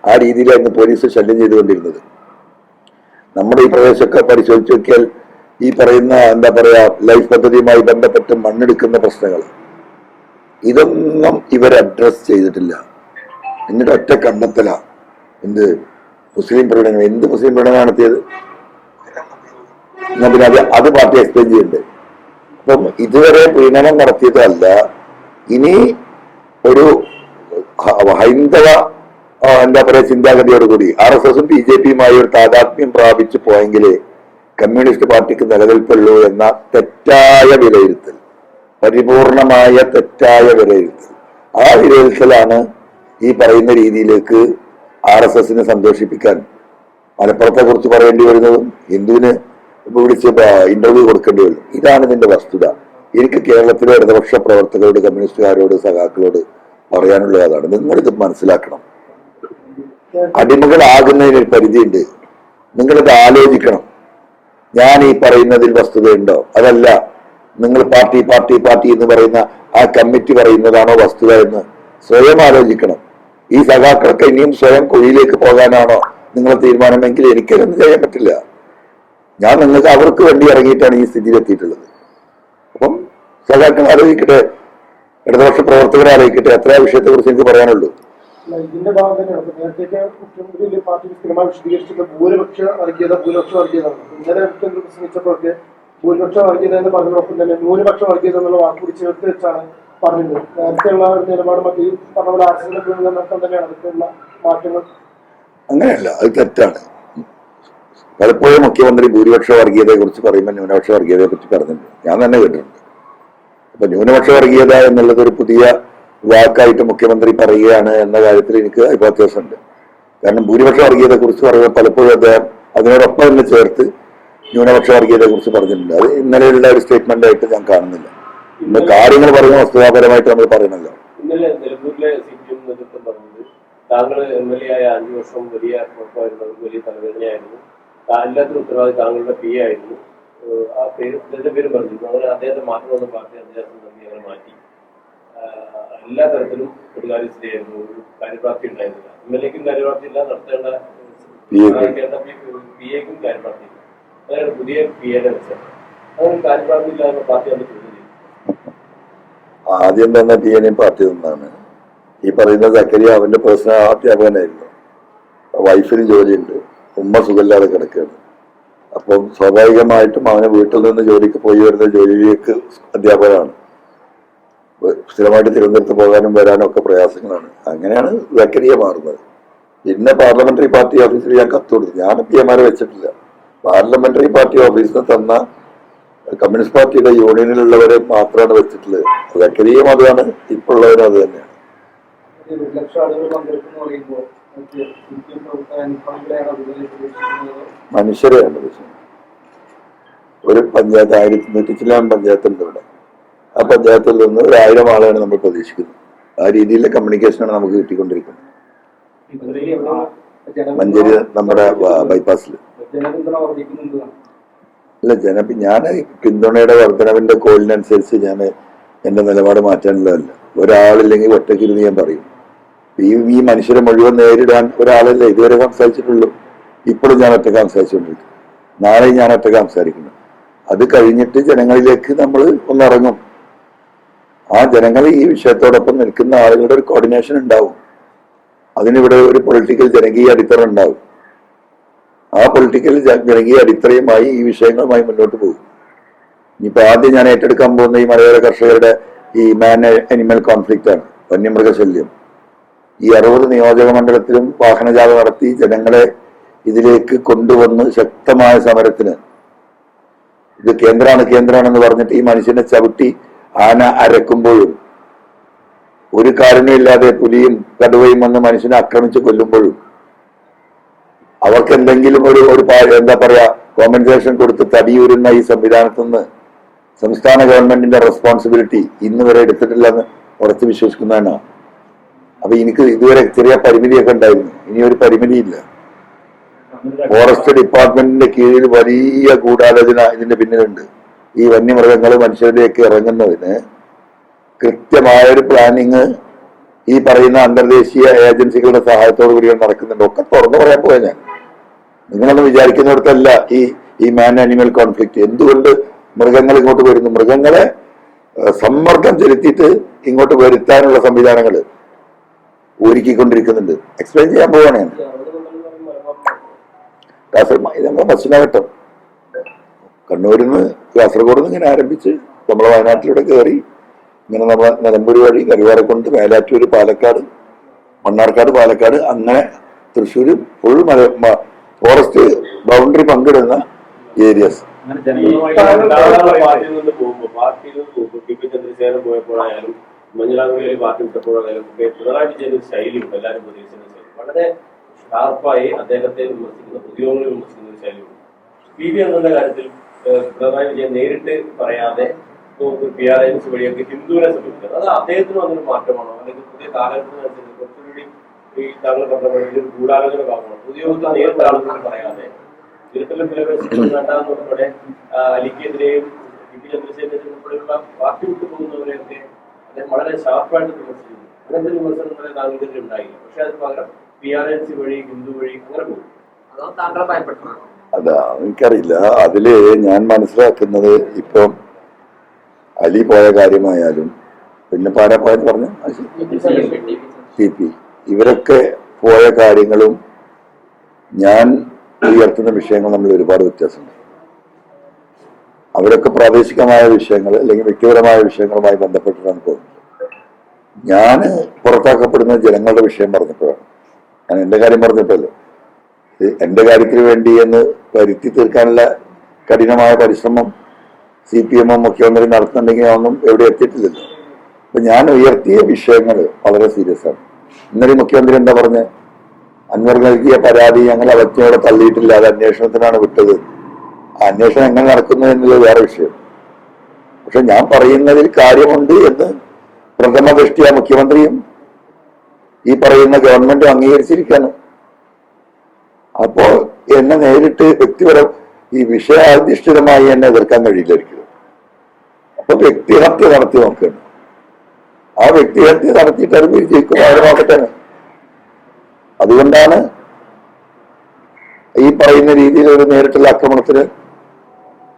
ആ രീതിയിലായിരുന്നു പോലീസ് ശല്യം ചെയ്തുകൊണ്ടിരുന്നത്. നമ്മുടെ ഈ പ്രദേശമൊക്കെ പരിശോധിച്ച് നോക്കിയാൽ ഈ പറയുന്ന എന്താ പറയാ ലൈഫ് പദ്ധതിയുമായി ബന്ധപ്പെട്ട് മണ്ണെടുക്കുന്ന പ്രശ്നങ്ങൾ ഇതൊന്നും ഇവർ അഡ്രസ് ചെയ്തിട്ടില്ല. എന്നിട്ട് ഒറ്റ കണ്ടെത്തല എന്ത് മുസ്ലിം പ്രീണനം. എന്ത് മുസ്ലിം പ്രീണനം നടത്തിയത്? എന്നാ പിന്നെ അത് പാർട്ടി എക്സ്പ്ലെയിൻ ചെയ്യുന്നുണ്ട്. അപ്പം ഇതുവരെ പ്രീണനം നടത്തിയതല്ല. ഇനി ഒരു ഹൈന്ദവ എന്താ പറയുക ചിന്താഗതിയോടുകൂടി RSSും BJPയുമായി ഒരു താതാത്മ്യം പ്രാപിച്ചു പോയെങ്കിലേ കമ്മ്യൂണിസ്റ്റ് പാർട്ടിക്ക് നിലനിൽപ്പുള്ളൂ എന്ന തെറ്റായ വിലയിരുത്തൽ, പരിപൂർണമായ തെറ്റായ വിലയിരുത്തൽ. ആ വിലയിരുത്തലാണ് ഈ പറയുന്ന രീതിയിലേക്ക് RSSനെ സന്തോഷിപ്പിക്കാൻ മലപ്പുറത്തെ കുറിച്ച് പറയേണ്ടി വരുന്നതും ഹിന്ദുവിന് വിളിച്ച് ഇന്റർവ്യൂ കൊടുക്കേണ്ടി വരും. ഇതാണ് ഇതിന്റെ വസ്തുത. എനിക്ക് കേരളത്തിലെ ഇടതുപക്ഷ പ്രവർത്തകരോട്, കമ്മ്യൂണിസ്റ്റുകാരോട്, സഖാക്കളോട് പറയാനുള്ള അതാണ്. നിങ്ങളിത് മനസ്സിലാക്കണം. അടിമകളാകുന്നതിന് ഒരു പരിധിയുണ്ട്. നിങ്ങളിത് ആലോചിക്കണം. ഞാൻ ഈ പറയുന്നതിൽ വസ്തുതയുണ്ടോ? അതല്ല നിങ്ങൾ പാർട്ടി പാർട്ടി പാർട്ടി എന്ന് പറയുന്ന ആ കമ്മിറ്റി പറയുന്നതാണോ വസ്തുത എന്ന് സ്വയം ആലോചിക്കണം. ഈ സഖാക്കളൊക്കെ ഇനിയും സ്വയം കുഴിയിലേക്ക് പോകാനാണോ നിങ്ങളെ തീരുമാനമെങ്കിൽ എനിക്കതൊന്നും ചെയ്യാൻ പറ്റില്ല. ഞാൻ നിങ്ങൾക്ക് അവർക്ക് വേണ്ടി ഇറങ്ങിയിട്ടാണ് ഈ സ്ഥിതിയിലെത്തിയിട്ടുള്ളത്. അപ്പം സഖാക്കൾ ആലോചിക്കട്ടെ, ഇടതുപക്ഷ പ്രവർത്തകർ ആലോചിക്കട്ടെ. എത്ര വിഷയത്തെ കുറിച്ച് എനിക്ക് പറയാനുള്ളൂ. ഇതിന്റെ ഭാഗം തന്നെയാണ്. നേരത്തെ മുഖ്യമന്ത്രി പാർട്ടി സ്ഥിരമായി വിശദീകരിച്ചത് ഭൂരിപക്ഷ വർഗീയതാണ്. ഇന്നലെ മുഖ്യമന്ത്രി പ്രസംഗിച്ചപ്പോഴൊക്കെ ഭൂരിപക്ഷ വർഗീയത എന്ന് പറഞ്ഞതോടൊപ്പം തന്നെ ന്യൂനപക്ഷ വർഗീയത എന്നുള്ള വാക്കുകൂടി ചേർത്ത് വെച്ചാണ് പറഞ്ഞത്. നേരത്തെയുള്ള ഒരു നിലപാട് മറ്റേ പറഞ്ഞ പോലെ ആർഎസ്എസിന്റെ തന്നെയാണ് അതൊക്കെയുള്ള മാറ്റങ്ങൾ. അങ്ങനെയല്ല, അത് തെറ്റാണ്. പലപ്പോഴും മുഖ്യമന്ത്രി ഭൂരിപക്ഷ വർഗീയതയെ കുറിച്ച് പറയുമ്പോൾ ന്യൂനപക്ഷ വർഗീയതയെ കുറിച്ച് പറഞ്ഞിട്ടുണ്ട്. ഞാൻ തന്നെ കേട്ടിട്ടുണ്ട്. അപ്പൊ ന്യൂനപക്ഷ വർഗീയത എന്നുള്ളത് ഒരു പുതിയ വാക്കായിട്ട് മുഖ്യമന്ത്രി പറയുകയാണ് എന്ന കാര്യത്തിൽ എനിക്ക് അഭിപ്രായമുണ്ട്. കാരണം ഭൂരിപക്ഷ വർഗീയതയെ കുറിച്ച് പറയുമ്പോൾ പലപ്പോഴും അദ്ദേഹം അതിനോടൊപ്പം തന്നെ ചേർത്ത് ന്യൂനപക്ഷ വർഗീയതയെ കുറിച്ച് പറഞ്ഞിട്ടുണ്ട്. അത് ഇന്നലെയുള്ള ഒരു സ്റ്റേറ്റ്മെന്റ് ആയിട്ട് ഞാൻ കാണുന്നില്ല. ഇന്ന് കാര്യങ്ങൾ പറയുന്ന വസ്തുതാപരമായിട്ട് നമ്മൾ പറയണല്ലോ. ഇന്നലെ നിലമ്പൂരിലെ CPM നേതൃത്വം പറഞ്ഞത് താങ്കൾ MLA ആയ 5 വർഷം വലിയ കുഴപ്പമായിരുന്നു, വലിയ തലവേദനയായിരുന്നു, എല്ലാത്തിനും ഉത്തരവാദി താങ്കളുടെ PA ആയിരുന്നു. ആ പേരും പറഞ്ഞിരുന്നു. അങ്ങനെ അദ്ദേഹത്തെ മാറ്റണമെന്ന് പാർട്ടി അദ്ദേഹത്തിന് തന്നെ ഞങ്ങൾ മാറ്റി. എല്ലാ തരത്തിലും ഒരു കാര്യസ്ഥയായിരുന്നു, ഒരു കാര്യപ്രാപ്തി ഉണ്ടായിരുന്നില്ല. MLAക്കും കാര്യപ്രാപ്തി ഇല്ല, നടത്തേണ്ട PAക്കും കാര്യപ്രാപ്തി ഇല്ല. അങ്ങനെയാണ് പുതിയ PAയുടെ വെച്ചത്. അങ്ങനെ കാര്യപ്രാപ്തി ഇല്ലാതെ പാർട്ടി അത് ചോദ്യം ചെയ്തു. ആദ്യം തന്നെ PAനെയും പാർട്ടി നിന്നാണ്. ഈ പറയുന്ന സക്കരിയ അവന്റെ പേഴ്സണൽ അധ്യാപകനായിരുന്നു. വൈഫിന് ജോലിയുണ്ട്, ഉമ്മ സുഖമില്ലാതെ കിടക്കുകയാണ്. അപ്പം സ്വാഭാവികമായിട്ടും അവന് വീട്ടിൽ നിന്ന് ജോലിക്ക് പോയി വരുന്ന ജോലിയിലേക്ക് അധ്യാപകനാണ്. സ്ഥിരമായിട്ട് തിരുവനന്തപുരത്ത് പോകാനും വരാനും ഒക്കെ പ്രയാസങ്ങളാണ്. അങ്ങനെയാണ് സക്കരിയ മാറുന്നത്. പിന്നെ പാർലമെന്ററി പാർട്ടി ഓഫീസിൽ ഞാൻ കത്ത് കൊടുത്തു. ഞാൻ പിഎമാരെ വെച്ചിട്ടില്ല. പാർലമെന്ററി പാർട്ടി ഓഫീസിൽ തന്ന കമ്മ്യൂണിസ്റ്റ് പാർട്ടിയുടെ യൂണിയനിലുള്ളവരെ മാത്രമാണ് വെച്ചിട്ടുള്ളത്. ലക്ഷദ്വീപ് അതാണ്, ഇപ്പോൾ ഉള്ളവരും അത് തന്നെയാണ്. 1 ലക്ഷം ആളുകൾ പങ്കെടുക്കുന്നു പറയുമ്പോൾ മനുഷ്യരെയാണ് ഒരു പഞ്ചായത്ത് 1100 ചില്ലാൻ പഞ്ചായത്തുണ്ട് ഇവിടെ. ആ പഞ്ചായത്തിൽ നിന്ന് 1000 ആളെയാണ് നമ്മൾ പ്രതീക്ഷിക്കുന്നത്. ആ രീതിയിലുള്ള കമ്മ്യൂണിക്കേഷനാണ് നമുക്ക് കിട്ടിക്കൊണ്ടിരിക്കുന്നത്. മഞ്ചേരി നമ്മുടെ ബൈപ്പാസിൽ അല്ല ഞാൻ പിന്തുണയുടെ വർധനവിന്റെ കോലിനനുസരിച്ച് ഞാൻ എന്റെ നിലപാട് മാറ്റാനുള്ളതല്ല. ഒരാളില്ലെങ്കിൽ ഒറ്റയ്ക്കിരുന്ന് ഞാൻ പറയും. ഈ മനുഷ്യരെ മുഴുവൻ നേരിടാൻ ഒരാളല്ല ഇതുവരെ സംസാരിച്ചിട്ടുള്ളൂ. ഇപ്പോഴും ഞാൻ ഒറ്റ സംസാരിച്ചുകൊണ്ടിരിക്കും. നാളെ ഞാൻ ഒറ്റ സംസാരിക്കുന്നു. അത് കഴിഞ്ഞിട്ട് ജനങ്ങളിലേക്ക് നമ്മൾ ഒന്നിറങ്ങും. ആ ജനങ്ങൾ ഈ വിഷയത്തോടൊപ്പം നിൽക്കുന്ന ആളുകളുടെ ഒരു കോർഡിനേഷൻ ഉണ്ടാവും. അതിനിവിടെ ഒരു പൊളിറ്റിക്കൽ ജനകീയ അടിത്തറ ഉണ്ടാവും. ആ പൊളിറ്റിക്കൽ ജനകീയ അടിത്തറയുമായി ഈ വിഷയങ്ങളുമായി മുന്നോട്ട് പോകും. ഇനിയിപ്പോ ആദ്യം ഞാൻ ഏറ്റെടുക്കാൻ പോകുന്ന ഈ മലയോര കർഷകരുടെ ഈ മാൻ അനിമൽ കോൺഫ്ലിക്റ്റ് ആണ്, വന്യമൃഗശല്യം. ഈ 60 നിയോജക മണ്ഡലത്തിലും വാഹനജാഥ നടത്തി ജനങ്ങളെ ഇതിലേക്ക് കൊണ്ടുവന്ന് ശക്തമായ സമരത്തിന്, ഇത് കേന്ദ്രമാണെന്ന് പറഞ്ഞിട്ട് ഈ മനുഷ്യനെ ചവിട്ടി ആന അരക്കുമ്പോഴും ഒരു കാരണമില്ലാതെ പുലിയും കടുവയും വന്ന് മനുഷ്യനെ ആക്രമിച്ച് കൊല്ലുമ്പോഴും അവർക്ക് എന്തെങ്കിലും ഒരു എന്താ പറയാ കോമ്പൻസേഷൻ കൊടുത്ത് തടിയൂരുന്ന ഈ സംവിധാനത്തിൽ നിന്ന് സംസ്ഥാന ഗവൺമെന്റിന്റെ റെസ്പോൺസിബിലിറ്റി ഇന്ന് വരെ എടുത്തിട്ടില്ലെന്ന് ഉറച്ചു വിശ്വസിക്കുന്നതാണ്. അപ്പൊ എനിക്ക് ഇതുവരെ ചെറിയ പരിമിതിയൊക്കെ ഉണ്ടായിരുന്നു. ഇനി ഒരു പരിമിതിയില്ല. ഫോറസ്റ്റ് ഡിപ്പാർട്ട്മെന്റിന്റെ കീഴിൽ വലിയ ഗൂഢാലോചന ഇതിന്റെ പിന്നിലുണ്ട്. ഈ വന്യമൃഗങ്ങൾ മനുഷ്യരിലേക്ക് ഇറങ്ങുന്നതിന് കൃത്യമായൊരു പ്ലാനിങ് ഈ പറയുന്ന അന്തർദേശീയ ഏജൻസികളുടെ സഹായത്തോടു കൂടി നടക്കുന്നുണ്ട്. ഒക്കെ തുറന്നു പറയാൻ പോയാ ഞാൻ. നിങ്ങളൊന്നും വിചാരിക്കുന്നിടത്തല്ല ഈ മാൻ അനിമൽ കോൺഫ്ലിക്റ്റ്. എന്തുകൊണ്ട് മൃഗങ്ങൾ ഇങ്ങോട്ട് വരുന്നു? മൃഗങ്ങളെ സമ്മർദ്ദം ചെലുത്തിയിട്ട് ഇങ്ങോട്ട് വരുത്താനുള്ള സംവിധാനങ്ങൾ ഒരുക്കിക്കൊണ്ടിരിക്കുന്നുണ്ട്. എക്സ്പ്ലെയിൻ ചെയ്യാൻ പോവാണ് ഞാൻ. നമ്മുടെ പശ്ചിമഘട്ടം കണ്ണൂരിൽ നിന്ന് കാസർഗോഡ് നിന്ന് ഇങ്ങനെ ആരംഭിച്ച് നമ്മളെ വയനാട്ടിലൂടെ കയറി ഇങ്ങനെ നമ്മളെ നിലമ്പൂർ വഴി കരുവാരക്കുണ്ട്, മേലാറ്റൂര്, പാലക്കാട്, മണ്ണാർക്കാട്, പാലക്കാട്, അങ്ങനെ തൃശ്ശൂർ ഫുൾ ഫോറസ്റ്റ് ബൗണ്ടറി പങ്കിടുന്ന ഏരിയസ്. പാർട്ടിയിൽ നിന്ന് പോകുമ്പോൾ ടി.പി. ചന്ദ്രശേഖരൻ പോയപ്പോഴായാലും മഞ്ഞളാംകുഴിയിൽ പാർട്ടി വിട്ടപ്പോഴായാലും പിണറായി വിജയന്റെ ശൈലിയുണ്ട്. എല്ലാവരും പ്രതീക്ഷിക്കുന്ന ശൈലി വളരെ ഷാർപ്പായി അദ്ദേഹത്തെ വിമർശിക്കുന്ന, പൊതുയോഗങ്ങളിൽ വിമർശിക്കുന്ന ഒരു ശൈലിയുണ്ട്. പി.വി. അംഗങ്ങളുടെ കാര്യത്തിൽ പിണറായി വിജയൻ നേരിട്ട് പറയാതെ PRNs വഴിയൊക്കെ ഹിന്ദുവിനെ സമീപിക്കുന്നത് അത് അദ്ദേഹത്തിന് വന്നൊരു മാറ്റമാണോ, അല്ലെങ്കിൽ പുതിയ കാലഘട്ടത്തിനനുസരിച്ച് കുറച്ചുകൂടി ഈ താങ്കൾ പറഞ്ഞ ഒരു ഗൂഢാലോചന ഭാഗമാണ്? പൊതുയോഗത്തിൽ നേരിട്ട് ആളുകൾ പറയാതെ തിരുത്തലും വേണ്ടാന്നുൾപ്പെടെ അലിക്കെതിരെയും ടി.പി. ചന്ദ്രശേഖരൻ ഉൾപ്പെടെയുള്ള പാർട്ടി വിട്ടു പോകുന്നവരെയൊക്കെ അദ്ദേഹം വളരെ ഷാർപ്പായിട്ട് വിമർശിക്കുന്നു. അങ്ങനത്തെ വിമർശനങ്ങളെ താങ്കൾക്കെതിരെ ഉണ്ടായില്ല. പക്ഷെ അതിന് പകരം PRNs വഴി, ഹിന്ദു വഴി അങ്ങനെ പോകും. അതോ താങ്കൾ ഭയപ്പെട്ടാണോ? അതാ എനിക്കറിയില്ല. അതില് ഞാൻ മനസ്സിലാക്കുന്നത് ഇപ്പം അലി പോയ കാര്യമായാലും പിന്നെ പാരാ പോയെന്ന് പറഞ്ഞു ടി.പി. ഇവരൊക്കെ പോയ കാര്യങ്ങളും ഞാൻ ഉയർത്തുന്ന വിഷയങ്ങൾ തമ്മിൽ ഒരുപാട് വ്യത്യാസമുണ്ട്. അവരൊക്കെ പ്രാദേശികമായ വിഷയങ്ങൾ അല്ലെങ്കിൽ വ്യക്തിപരമായ വിഷയങ്ങളുമായി ബന്ധപ്പെട്ടിട്ടാണ് പോകുന്നത്. ഞാൻ പുറത്താക്കപ്പെടുന്ന ജനങ്ങളുടെ വിഷയം പറഞ്ഞപ്പോഴാണ്. ഞാൻ എന്റെ കാര്യം പറഞ്ഞിട്ടല്ലോ. എന്റെ കാര്യത്തിന് വേണ്ടി എന്ന് വരുത്തി തീർക്കാനുള്ള കഠിനമായ പരിശ്രമം CPM മുഖ്യമന്ത്രി നടത്തുന്നുണ്ടെങ്കിൽ അതൊന്നും എവിടെ എത്തിയിട്ടില്ലല്ലോ. അപ്പൊ ഞാൻ ഉയർത്തിയ വിഷയങ്ങൾ വളരെ സീരിയസ് ആണ്. ഇന്നലെ മുഖ്യമന്ത്രി എന്താ പറഞ്ഞ, അൻവർ നൽകിയ പരാതി ഞങ്ങൾ അവജ്ഞയോടെ തള്ളിയിട്ടില്ല, അത് അന്വേഷണത്തിനാണ് വിട്ടത്. ആ അന്വേഷണം എങ്ങനെ നടക്കുന്നു എന്നുള്ളത് വേറെ വിഷയം. പക്ഷെ ഞാൻ പറയുന്നതിൽ കാര്യമുണ്ട് എന്ന് പ്രഥമ ദൃഷ്ടിയ മുഖ്യമന്ത്രിയും ഈ പറയുന്ന ഗവൺമെന്റും അംഗീകരിച്ചിരിക്കാണ്. അപ്പോൾ എന്നെ നേരിട്ട് വ്യക്തിപരം ഈ വിഷയാധിഷ്ഠിതമായി എന്നെ എതിർക്കാൻ കഴിയില്ലായിരിക്കും. അപ്പൊ വ്യക്തിഹത്യ നടത്തി നോക്കുകയാണ്. ആ വ്യക്തിഹത്യ നടത്തിയിട്ട് അത് വിജയിക്കും, അവർ നോക്കട്ടെ. അതുകൊണ്ടാണ് ഈ പറയുന്ന രീതിയിൽ ഒരു നേരിട്ടുള്ള ആക്രമണത്തിന്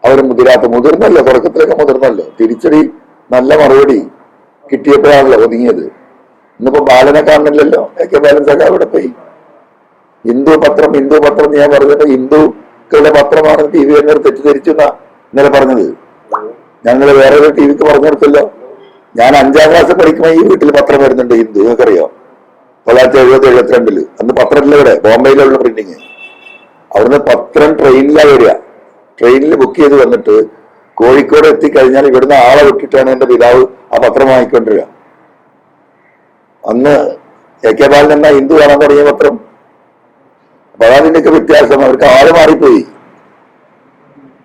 അവർ മുതിർന്നല്ലോ. തുടക്കത്തിലൊക്കെ മുതിർന്നല്ലോ. തിരിച്ചടി നല്ല മറുപടി കിട്ടിയപ്പോഴാണല്ലോ ഒതുങ്ങിയത്. ഇന്നിപ്പോ ബാലനെ കാണുന്നില്ലല്ലോ. AK ബാലൻസൊക്കെ അവിടെ പോയി. ഹിന്ദു പത്രം ഞാൻ പറഞ്ഞപ്പോ ഹിന്ദുക്കളുടെ പത്രമാണ് TV എന്നൊരു തെറ്റിദ്ധരിച്ചു എന്നാ ഇന്നലെ പറഞ്ഞത്. ഞങ്ങൾ വേറൊരു TVക്ക് പറഞ്ഞു കൊടുത്തല്ലോ. ഞാൻ 5ാം ക്ലാസ് പഠിക്കുമ്പോൾ ഈ വീട്ടിൽ പത്രം വരുന്നുണ്ട് ഹിന്ദു, നിങ്ങൾക്കറിയോ? 1970-72 അന്ന് പത്രത്തിലെ ഇവിടെ ബോംബെയിലുള്ള പ്രിന്റിങ്. അവിടുന്ന് പത്രം ട്രെയിനിലാണ് വരിക. ട്രെയിനിൽ ബുക്ക് ചെയ്ത് വന്നിട്ട് കോഴിക്കോട് എത്തിക്കഴിഞ്ഞാൽ ഇവിടുന്ന് ആളെ വിട്ടിട്ടാണ് എന്റെ പിതാവ് ആ പത്രം വാങ്ങിക്കൊണ്ടിരിക. അന്ന് AK ബാലൻ എന്ന ഹിന്ദു കാണാൻ തുടങ്ങിയ പത്രം. അപ്പൊ അതിന്റെയൊക്കെ വ്യത്യാസം, അവർക്ക് ആള് മാറിപ്പോയി.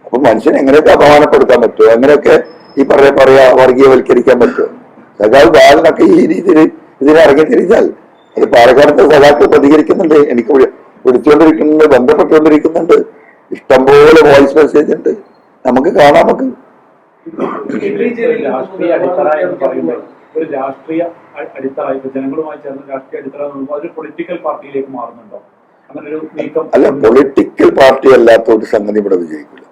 അപ്പൊ മനുഷ്യൻ എങ്ങനെയൊക്കെ അപമാനപ്പെടുത്താൻ പറ്റുമോ, എങ്ങനെയൊക്കെ ഈ പറയാ വർഗീയവൽക്കരിക്കാൻ പറ്റുമോ? സഖാവ് ബാലനൊക്കെ ഈ രീതിയിൽ ഇതിനിറങ്ങി തിരിഞ്ഞാൽ അത് പാലക്കാടത്തെ സഖാക്കൾ പ്രതികരിക്കുന്നുണ്ട്, എനിക്ക് വിളിച്ചുകൊണ്ടിരിക്കുന്നുണ്ട്, ബന്ധപ്പെട്ടുകൊണ്ടിരിക്കുന്നുണ്ട്, ഇഷ്ടംപോലെ വോയിസ് മെസ്സേജ് ഉണ്ട്, നമുക്ക് കാണാം. നമുക്ക് രാഷ്ട്രീയ അടിത്തറ എന്ന് പറയുമ്പോൾ ഒരു രാഷ്ട്രീയ അടിത്തറ, ഇപ്പൊ ജനങ്ങളുമായി ചേർന്ന് രാഷ്ട്രീയ അടിത്തറ ഒരു പൊളിറ്റിക്കൽ പാർട്ടിയിലേക്ക് മാറുന്നുണ്ടോ? അങ്ങനെ ഒരു നീക്കം അല്ല, പൊളിറ്റിക്കൽ പാർട്ടി അല്ലാത്ത ഒരു സംഗതി ഇവിടെ വിജയിക്കില്ല.